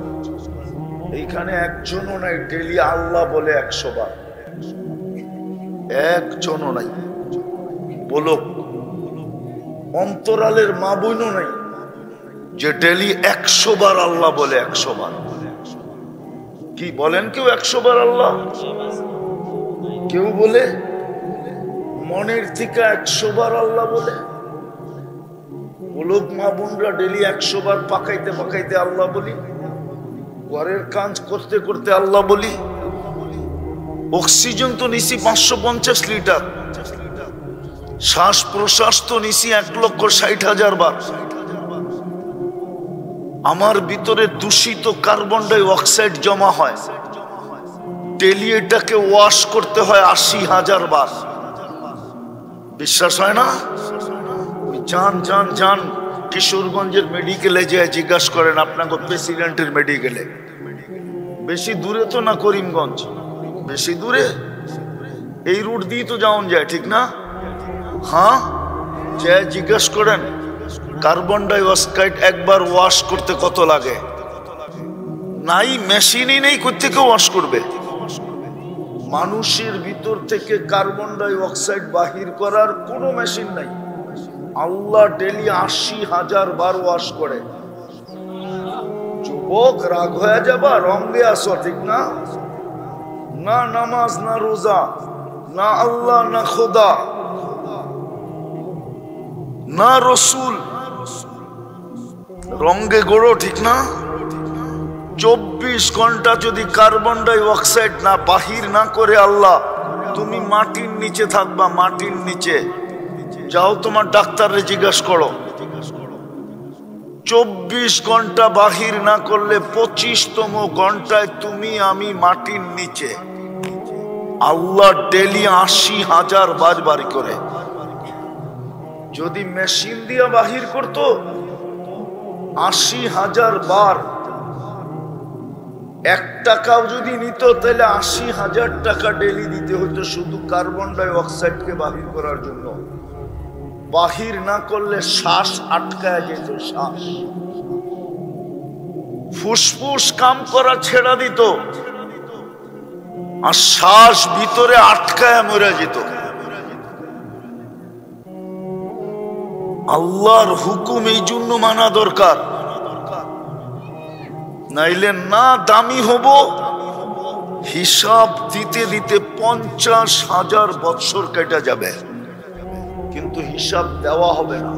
এইখানে একজনও নাই ডেলি আল্লাহ বলে 100 বার, একজনও নাই। বলো অন্তরালের মা বোনও নাই যে ডেলি 100 বার আল্লাহ বলে, 100 বার। কি বলেন কেউ 100 বার আল্লাহ? কেউ বলে? মনের থেকে 100 বার আল্লাহ বলে। বলুক মা বোনরা, ডেলি 100 বার পাকাইতে পাকাইতে আল্লাহ বলি, ঘরের কাজ করতে করতে আল্লাহ বলি। অক্সিজেন তো নিছি 550 লিটার, শ্বাস প্রশ্বাস তো নিছি 1,60,000 বার। আমার ভিতরে দূষিত কার্বন ডাই অক্সাইড জমা হয়, ডেলি এটাকে ওয়াশ করতে হয় 80,000 বার। বিশ্বাস হয় না? যান যান যান কিশোরগঞ্জের মেডিকেলে যে জিজ্ঞাসা করেন আপনাকে প্রেসিডেন্টের মেডিকেলে। বেশি দূরে তো না করিমগঞ্জ, বেশি দূরে এই রুট দিয়ে তো যাওয়া যায়, ঠিক না? হ্যাঁ, যে জিজ্ঞাস করেন কার্বন ডাই অক্সাইড একবার ওয়াশ করতে কত লাগে? নাই, মেশিনই নেই, কোত্থেকে ওয়াশ করবে? মানুষের ভিতর থেকে কার্বন ডাই অক্সাইড বাহির করার কোনো মেশিন নাই। আল্লাহ ডেলি 80,000 বার ওয়াশ করে। যুবক, রাগ হয়ে যাবা, রঙে আসো, ঠিক না? না নামাজ, না রোজা, না আল্লাহ, না খোদা, না রসুল, রঙে গড়ো, ঠিক না? 24 ঘন্টা যদি কার্বন ডাই অক্সাইড না বাহির না করে আল্লাহ, তুমি মাটির নিচে থাকবা, মাটির নিচে। যাও তোমার ডাক্তারে জিজ্ঞাসা করো, 24 ঘন্টা বাহির না করলে 25তম ঘন্টায় তুমি আমি মাটির নিচে। আল্লাহ ডেলি 80,000 বার বাড়ি করে। যদি মেশিন দিয়া বাহির করতো 80,000 বার, 1 টাকাও যদি নিত তাহলে 80,000 টাকা ডেলি দিতে হতো শুধু কার্বন ডাই অক্সাইডকে বাহির করার জন্য। বাহির না করলে শ্বাস আটকায় যেত, শ্বাস, ফুসফুস কাম করা ছেড়া দিত, আর শ্বাস ভিতরে আটকায় মরে যেত। আল্লাহর হুকুম এই জন্য মানা দরকার, নাইলে না দামি হব, হিসাব দিতে দিতে 50,000 বৎসর কেটে যাবে, কিন্তু হিসাব দেওয়া হবে না।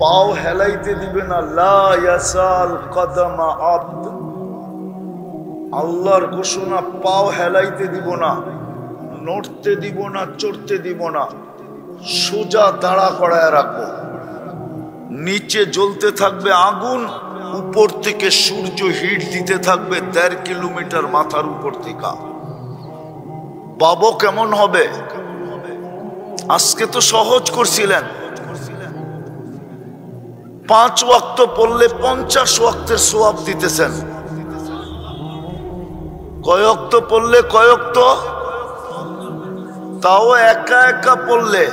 পাও হেলাইতে দিবে না, লা ইয়াসাল কদমা আবদ। আল্লাহর ঘোষণা, পাও হেলাইতে দিব না, নড়তে দিব না, চড়তে দিব না, সোজা দাঁড়া করায় রাখবো। নিচে জ্বলতে থাকবে আগুন, উপর থেকে সূর্য হিট দিতে থাকবে 1.5 কিলোমিটার মাথার উপর থেকে। বাবু কেমন হবে? আজকে তো সহজ করছিলেন, 5 ওয়াক্ত পড়লে 50 ওয়াক্তের সওয়াব দিতেছেন। কয় ওয়াক্ত পড়লে কয় ওয়াক্ত? তাও একা একা পড়লে,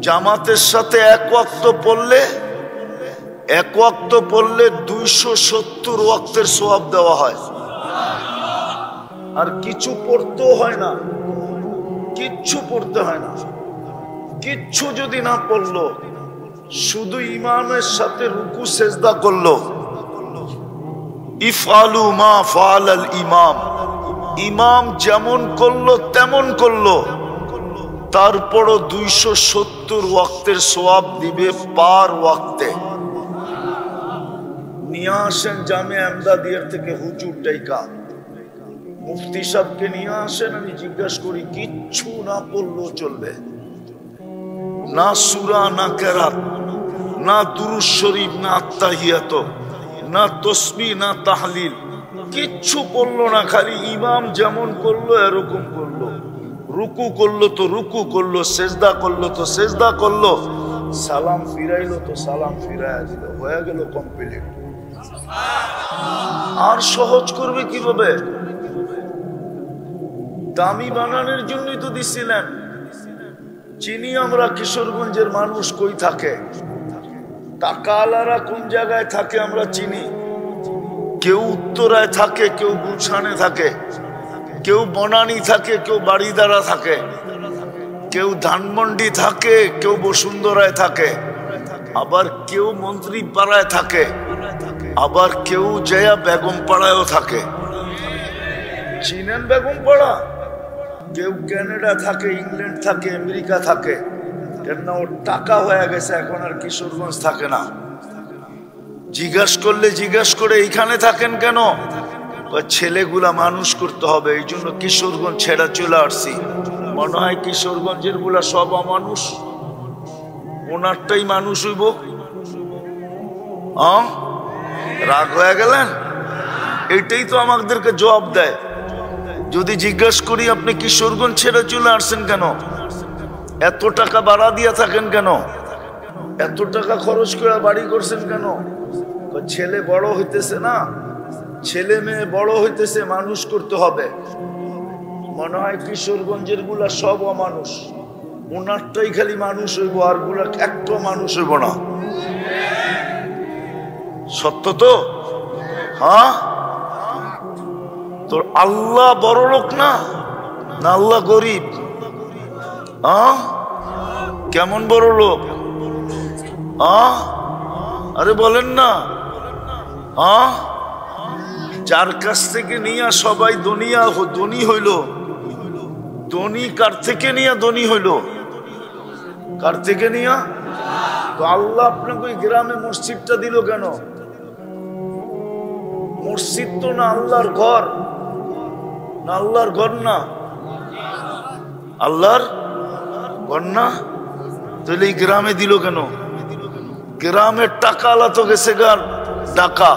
জামাতের সাথে 1 ওয়াক্ত পড়লে, 1 ওয়াক্ত পড়লে 270 ওয়াক্তের সওয়াব দেওয়া হয়। আর কিছু পড়তেও হয় না, কিচ্ছু পড়তে হয় না। কিচ্ছু যদি না পড়লো, শুধু ইমামের সাথে রুকু সেজদা করলো, ইফআলু মা ফাআলাল ইমাম, ইমাম যেমন করলো তেমন করলো, তারপরও 270 ওয়াক্তের সওয়াব দিবে পার ওয়াক্তে। নিয়ে আসেন জামে আমদাদিয়ার থেকে হুজুর ডাইকা, মুফতি সাহেবকে নিয়ে আসেন, আমি জিজ্ঞাসা করি কিচ্ছু না পড়লেও চলবে, না সূরা, না কেরাত, না দুরূদ শরীফ, না আত্তাহিয়াত, না তাসবিহ, না তাহলিল, কিচ্ছু পড়লো না, খালি ইমাম যেমন করলো এরকম করলো। রুকু করলো তো রুকু করলো, সেজদা করলো তো সেজদা করলো, সালাম ফিরাইলো তো সালাম ফিরাইয়া দিল, হয়ে গেল কমপ্লিট। আর সহজ করবে কিভাবে? দামি বানানোর জন্যই তো দিছিলেন। চিনি আমরা কিশোরগঞ্জের মানুষ কই থাকে, টাকাওয়ালারা কোন জায়গায় থাকে আমরা চিনি। কেউ উত্তরায় থাকে, কেউ গুলশানে থাকে, কেউ বনানী থাকে, কেউ বাড়িদারা থাকে, কেউ ধানমন্ডি থাকে, কেউ বসুন্ধরায় থাকে, আবার কেউ মন্ত্রী পাড়ায় থাকে, আবার কেউ জয়া বেগম পাড়ায়ও থাকে। চিনেন বেগম পাড়া? কেউ কানাডা থাকে, ইংল্যান্ড থাকে, আমেরিকা থাকে, কেননা ওর টাকা হয়ে গেছে, এখন আর কিশোরগঞ্জ থাকে না। জিজ্ঞাস করে এইখানে থাকেন কেন? ছেলেগুলা মানুষ করতে হবে, এই জন্য কিশোরগঞ্জ ছেড়া চলে আসছি। মনে হয় কিশোরগঞ্জের গুলা সব অমানুষ, ওনারটাই মানুষ হইব। রাগ হয়ে গেলেন? এটাই তো আমাদেরকে জবাব দেয়। যদি জিজ্ঞাসা করি আপনি কিশোরগঞ্জ ছেড়ে চলে আসছেন কেন, এত টাকা ভাড়া দিয়া থাকেন কেন, এত টাকা খরচ করে বাড়ি করছেন কেন? ছেলে বড় হইতেছে না, ছেলে মেয়ে বড় হইতেছে, মানুষ করতে হবে। মনে হয় কিশোরগঞ্জের গুলা সব অমানুষ, ওনারটাই খালি মানুষ হইব, আর গুলা একটা মানুষ হইব না। সত্য তো? হ্যাঁ। তোর আল্লাহ বড় লোক না, না আল্লাহ গরিব? কেমন বড় লোক? আরে বলেন না। যার কাছ থেকে নিয়ে সবাই ধনী হইল, ধনী কার থেকে নিয়ে ধনী হইল? কার থেকে নিয়ে? তো আল্লাহ আপনাকে ওই গ্রামে মসজিদটা দিল কেন? মসজিদ তো না আল্লাহর ঘর, না আল্লাহর ঘর না, আল্লাহর ঘর না, তাহলে এই গ্রামে দিল কেন? গ্রামের টাকা আলা তো গেছে গার টাকা।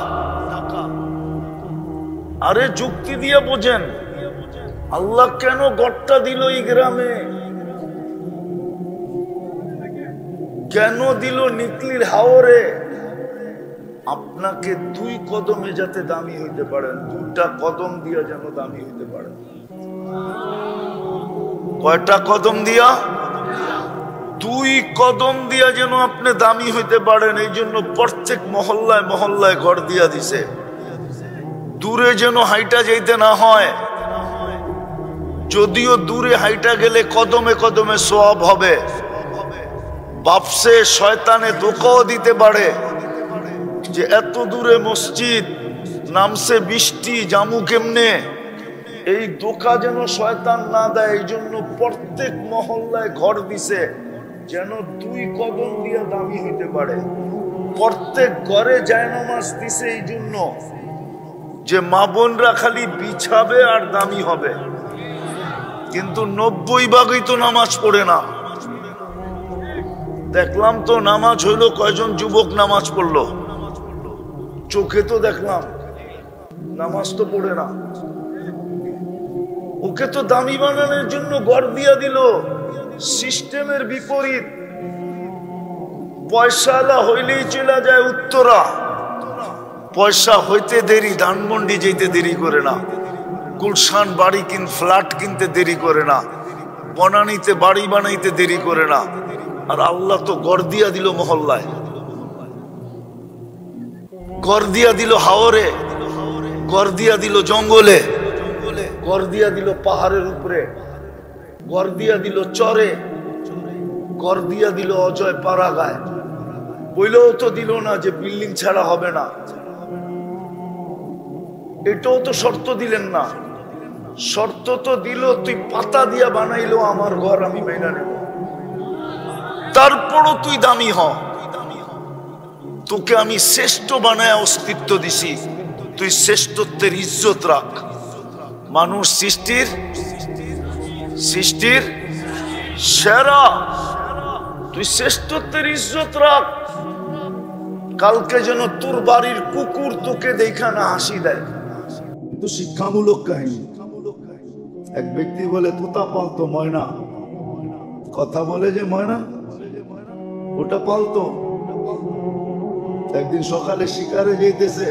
আরে যুক্তি দিয়ে বোঝেন, আল্লাহ কেন গড়টা দিল এই গ্রামে? কেন দিল নিকলির হাওরে? আপনাকে 2 কদমে যাতে দামি হইতে পারেন, 2টা কদম দিয়া যেন দামি হইতে পারেন। কয়টা কদম দিয়া? 2 কদম দিয়া যেন আপনি দামি হইতে পারেন। এই জন্য প্রত্যেক মহল্লায় মহল্লায় ঘর দিয়া দিছে, দূরে যেন হাইটা যাইতে না হয়। যদিও দূরে হাইটা গেলে কদমে কদমে সওয়াব হবে, বাপসে শয়তানে ধোঁকাও দিতে পারে যে এত দূরে মসজিদ, নামছে বৃষ্টি, জামু কেমনে, এই ধোঁকা যেন শয়তান না দেয়। এই জন্য প্রত্যেক মহল্লায় ঘর দিছে যেন 2 কদম দিয়ে দামি হইতে পারে। প্রত্যেক ঘরে জায়নামাজ দিছে এই জন্য যে মা বোনরা খালি বিছাবে আর দামি হবে। কিন্তু 90 ভাগই তো নামাজ পড়ে না। দেখলাম তো নামাজ হইলো কয়জন যুবক নামাজ পড়লো, চোখে তো দেখলাম, নামাজ তো পড়ে না। ওকে তো দামি বানানোর জন্য ঘর দিয়া দিল, সিস্টেমের বিপরীত। পয়সাওয়ালা হইলেই চলে যায় উত্তরা, পয়সা হইতে দেরি, ধানমন্ডি যেতে দেরি করে না, গুলশান বাড়ি ফ্ল্যাট কিনতে দেরি করে না, বনানীতে বাড়ি বানাইতে দেরি করে না। আর আল্লাহ তো ঘর দিয়া দিল মহল্লায়, ঘর দিয়া দিল হাওরে, ঘর দিয়া দিল জঙ্গলে, ঘর দিয়া দিল পাহাড়ের উপরে, ঘর দিয়া দিল চরে, ঘর দিয়া দিল অজয় পাড়াগায়। বইলেও তো দিল না যে বিল্ডিং ছাড়া হবে না, এটাও তো শর্ত দিলেন না। শর্ত তো দিল তুই পাতা দিয়া বানাইলো আমার ঘর, আমি মেনে নেব, তারপরও তুই দামি হ, তোকে আমি শ্রেষ্ঠ বানায় অস্তিত্ব দিছি, তুই শ্রেষ্ঠত্বের ইজ্জত রাখ। মানুষ সৃষ্টির সেরা, তুই শ্রেষ্ঠত্বের ইজ্জত রাখ। কালকে যেন তোর বাড়ির কুকুর তোকে দেখা না হাসি দেয়। কিন্তু শিক্ষামূলক কাহিনী। এক ব্যক্তি বলে তোতা পালতো ময়না, কথা বলে যে ময়না ওটা পালতো। একদিন সকালে শিকারে যেতেছে,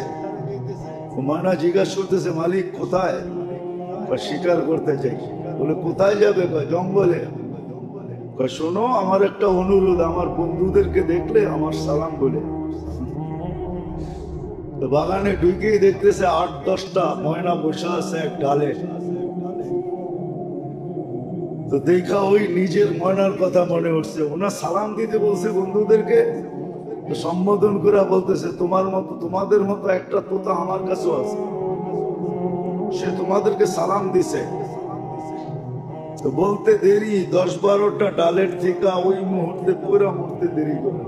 ময়না জিজ্ঞাসা করতেছে মালিক কোথায়? শিকার করতে চাই। বলে কোথায় যাবে? জঙ্গলে। শোনো আমার একটা অনুরোধ, আমার বন্ধুদেরকে দেখলে আমার সালাম বলে। বাগানে ঢুকেই দেখতেছে 8-10টা ময়না বসে আছে এক ডালে। তো দেখা ওই নিজের ময়নার কথা মনে উঠছে, ওনার সালাম দিতে বলছে বন্ধুদেরকে, সম্বোধন করে বলতেছে তোমাদের মতো একটা তোতা আমার কাছেও আছে, সে তোমাদেরকে সালাম দিছে। তো বলতে দেরি 10-12টা ডালের থেকে ওই মুহূর্তে পুরা মরতে দেরি করে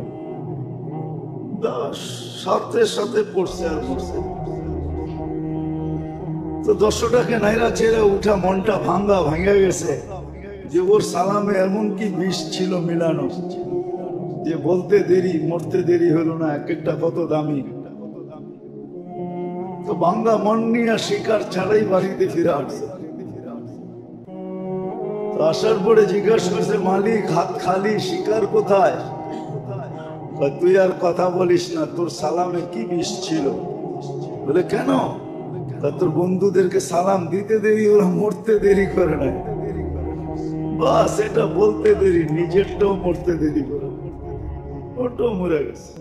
সাথে সাথে পড়ছে আর পড়ছে। তো 10টাকে নাইরা ছেড়ে উঠা মনটা ভাঙ্গা গেছে যে ওর সালামে এমন কি বিষ ছিল মিলানো যে বলতে দেরি মরতে দেরি হলো না। এক একটা কত দামি। তো ভাঙ্গা মন নিয়ে শিকার ছাড়াই বাড়িতে ফিরে আসছে। আসার পরে জিজ্ঞাসা করছে, মালিক হাত খালি, শিকার কোথায়? তুই আর কথা বলিস না, তোর সালামে কি বিষ ছিল? বলে কেন? তোর বন্ধুদেরকে সালাম দিতে দেরি, ওরা মরতে দেরি করে নাই। বাস এটা বলতে দেরি, নিজেরটাও মরতে দেরি করে, ওটাও মরে গেছে।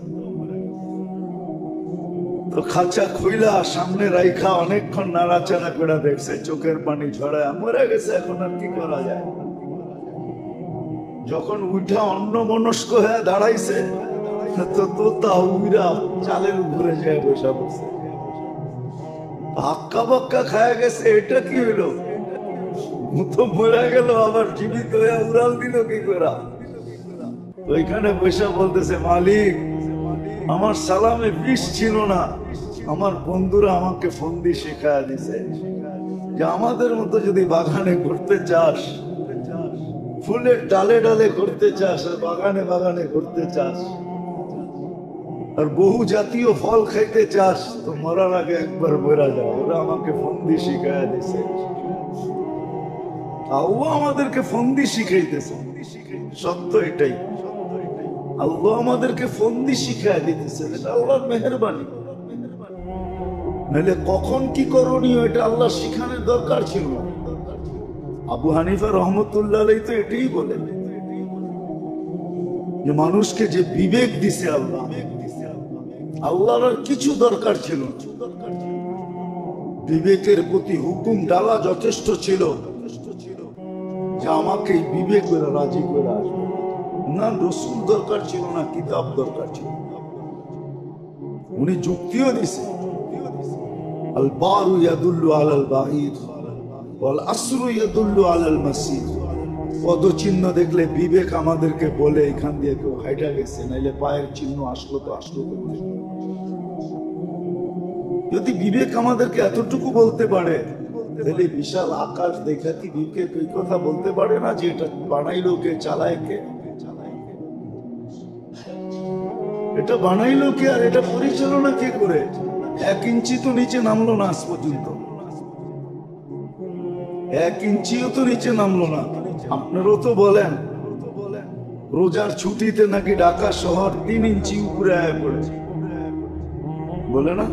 তো খাঁচা খুইলা সামনে রাইখা অনেকক্ষণ নাড়াচাড়া করে দেখছে, চোখের পানি ঝরায়, মরে গেছে, এখন আর কি করা যায়। যখন উঠা অন্য মনস্ক হয়ে দাঁড়াইছে তো তোতা উইরা চালের উপরে যায় বসা বসে, হাক্কা বাক্কা খায়া গেছে। এটা কি হইলো? তো মরে গেল, আবার জীবিত হয়ে উড়াল দিল কি করা? ওইখানে বসে বলতেছে, মালিক আমার সালামে বিষ ছিল না, আমার বন্ধুরা আমাকে ফন্দি শেখায় দিছে যে আমাদের মতো যদি বাগানে ঘুরতে চাস, ফুলের ডালে ডালে ঘুরতে চাস, আর বাগানে বাগানে ঘুরতে চাস, আর বহু জাতীয় ফল খাইতে চাস, তো মরার আগে একবার বেরা যাও। ওরা আমাকে ফন্দি শিখায় দিছে, আল্লাহ আমাদেরকে ফন্দি শিখাইতেছে। সত্য এটাই, আল্লাহ আমাদেরকে ফন্দি শিখায় দিতেছে, এটা আল্লাহর মেহেরবানি। নাহলে কখন কি করণীয় এটা আল্লাহ শিখানোর দরকার ছিল। আবু হানিফা রহমতুল্লাহ আলাইহি তো এটাই বলেন যে মানুষকে যে বিবেক দিছে আল্লাহ, আল্লাহর আর কিছু দরকার ছিল না। বিবেকের প্রতি হুকুম ডালা যথেষ্ট ছিল যে আমাকে বিবেক করে রাজি করে আসবে। না রসুল দরকার ছিল না, কিতাব দরকার ছিল। উনি যুক্তিও দিছে, আল বারু ইয়াদুল্লু আলাল বাহির ওয়াল আসরু ইয়াদুল্লু আলাল মাসির। পদচিহ্ন দেখলে বিবেক আমাদেরকে বলে এখান দিয়ে কেউ হাইটা গেছে, নাইলে পায়ের চিহ্ন আসলো তো আসলো। যদি বিবেক আমাদেরকে এতটুকু বলতে পারে, তাহলে বিশাল আকাশ দেখা কি বিবেক এই কথা বলতে পারে না যে এটা বানাইলো কে, চালায় কে? এটা বানাইলো কে আর এটা পরিচালনা কে করে? 1 ইঞ্চি তো নিচে নামলো না আজ পর্যন্ত, 1 ইঞ্চিও তো নিচে নামলো না। আপনারও তো বলেন রোজার ছুটিতে নাকি ঢাকা শহর 3 ইঞ্চি উপরে আয় পড়েছে, বলে না?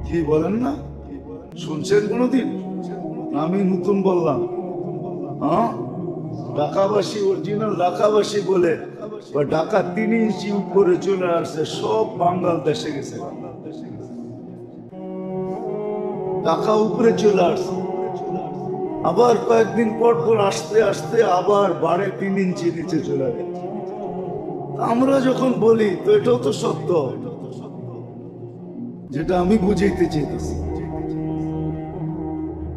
কি বলেন না? শুনছেন কোনদিন? আমি নতুন বললাম? হ্যাঁ, ঢাকাবাসী, অরিজিনাল ঢাকাবাসী বলে ঢাকা 3 ইঞ্চি উপরে চলে আসছে, সব বাঙ্গাল দেশে গেছে, ঢাকা উপরে চলে আসছে। আবার কয়েকদিন পর পর আসতে আসতে আবার বাড়ে 3 ইঞ্চি নিচে চলে গেছে। আমরা যখন বলি তো এটাও তো সত্য, যেটা আমি বুঝাইতে চাইতেছি।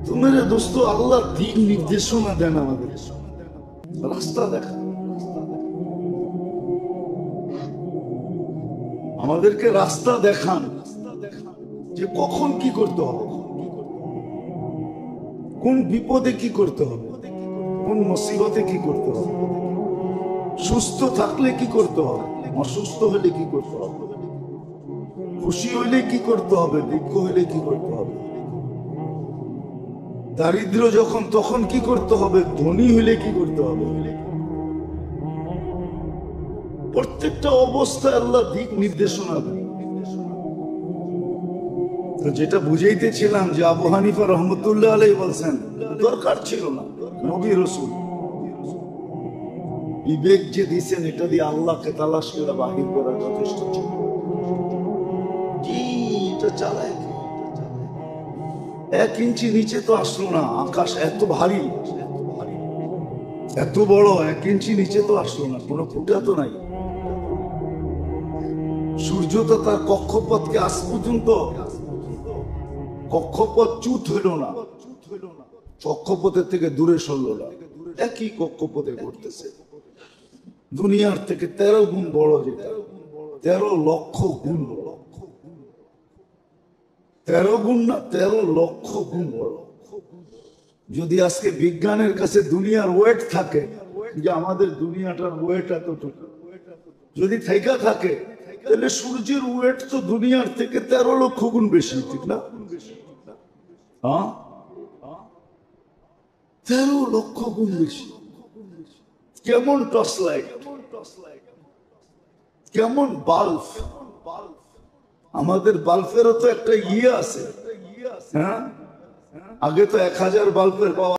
তোমার দোস্ত আল্লাহ দিক নির্দেশনা দেন, আমাদের রাস্তা দেখা, আমাদেরকে রাস্তা দেখান যে কখন কি করতে হবে, কোন বিপদে কি করতে হবে, কোন মুসিবতে কি করতে হবে, সুস্থ থাকলে কি করতে হবে, অসুস্থ হলে কি করতে হবে, খুশি হইলে কি করতে হবে, দুঃখ হইলে কি করতে হবে, দারিদ্র যখন তখন কি করতে হবে, ধনী হইলে কি করতে হবে। প্রত্যেকটা অবস্থায় আল্লাহ দিক নির্দেশনা দেন। তো যেটা বুঝাইতেছিলাম যে আবু হানিফা রহমতুল্লাহ আলাইহি বলছেন দরকার ছিল না, নবী রাসূল বিবেক যে দিয়েছেন এটা দিয়ে আল্লাহকে তালাশ করে বাহির করা যথেষ্ট ছিল। কি এটা চালায় 1 ইঞ্চি নিচে তো আসলো না, আকাশ এত ভারী এত বড়, 1 ইঞ্চি নিচে তো আসলো না, কোনো ফুটা তো নাই। সূর্য তো তার কক্ষপথকে আজ পর্যন্ত কক্ষপথ চ্যুত হইল না, কক্ষপথের থেকে দূরে সরলো না, একই কক্ষপথে ঘুরতেছে। দুনিয়ার থেকে 13 গুণ বড়, যেটা 13 লক্ষ গুণ বড়। 13 গুণ না, 13 লক্ষ গুণ বড়। যদি আজকে বিজ্ঞানের কাছে দুনিয়ার ওয়েট থাকে, যে আমাদের দুনিয়াটার ওয়েট এতটুকু, যদি থেকে থাকে, তাহলে সূর্যের ওয়েট তো দুনিয়ার থেকে 13 লক্ষ গুণ বেশি, ঠিক না? 13 লক্ষ গুণ বেশি। কেমন টর্চ লাইট, কেমন বাল্ব। আমাদের বাল্বেরও তো একটা ইয়ে আছে, হ্যাঁ? আগে তো 1000 বাল্বের পাওয়া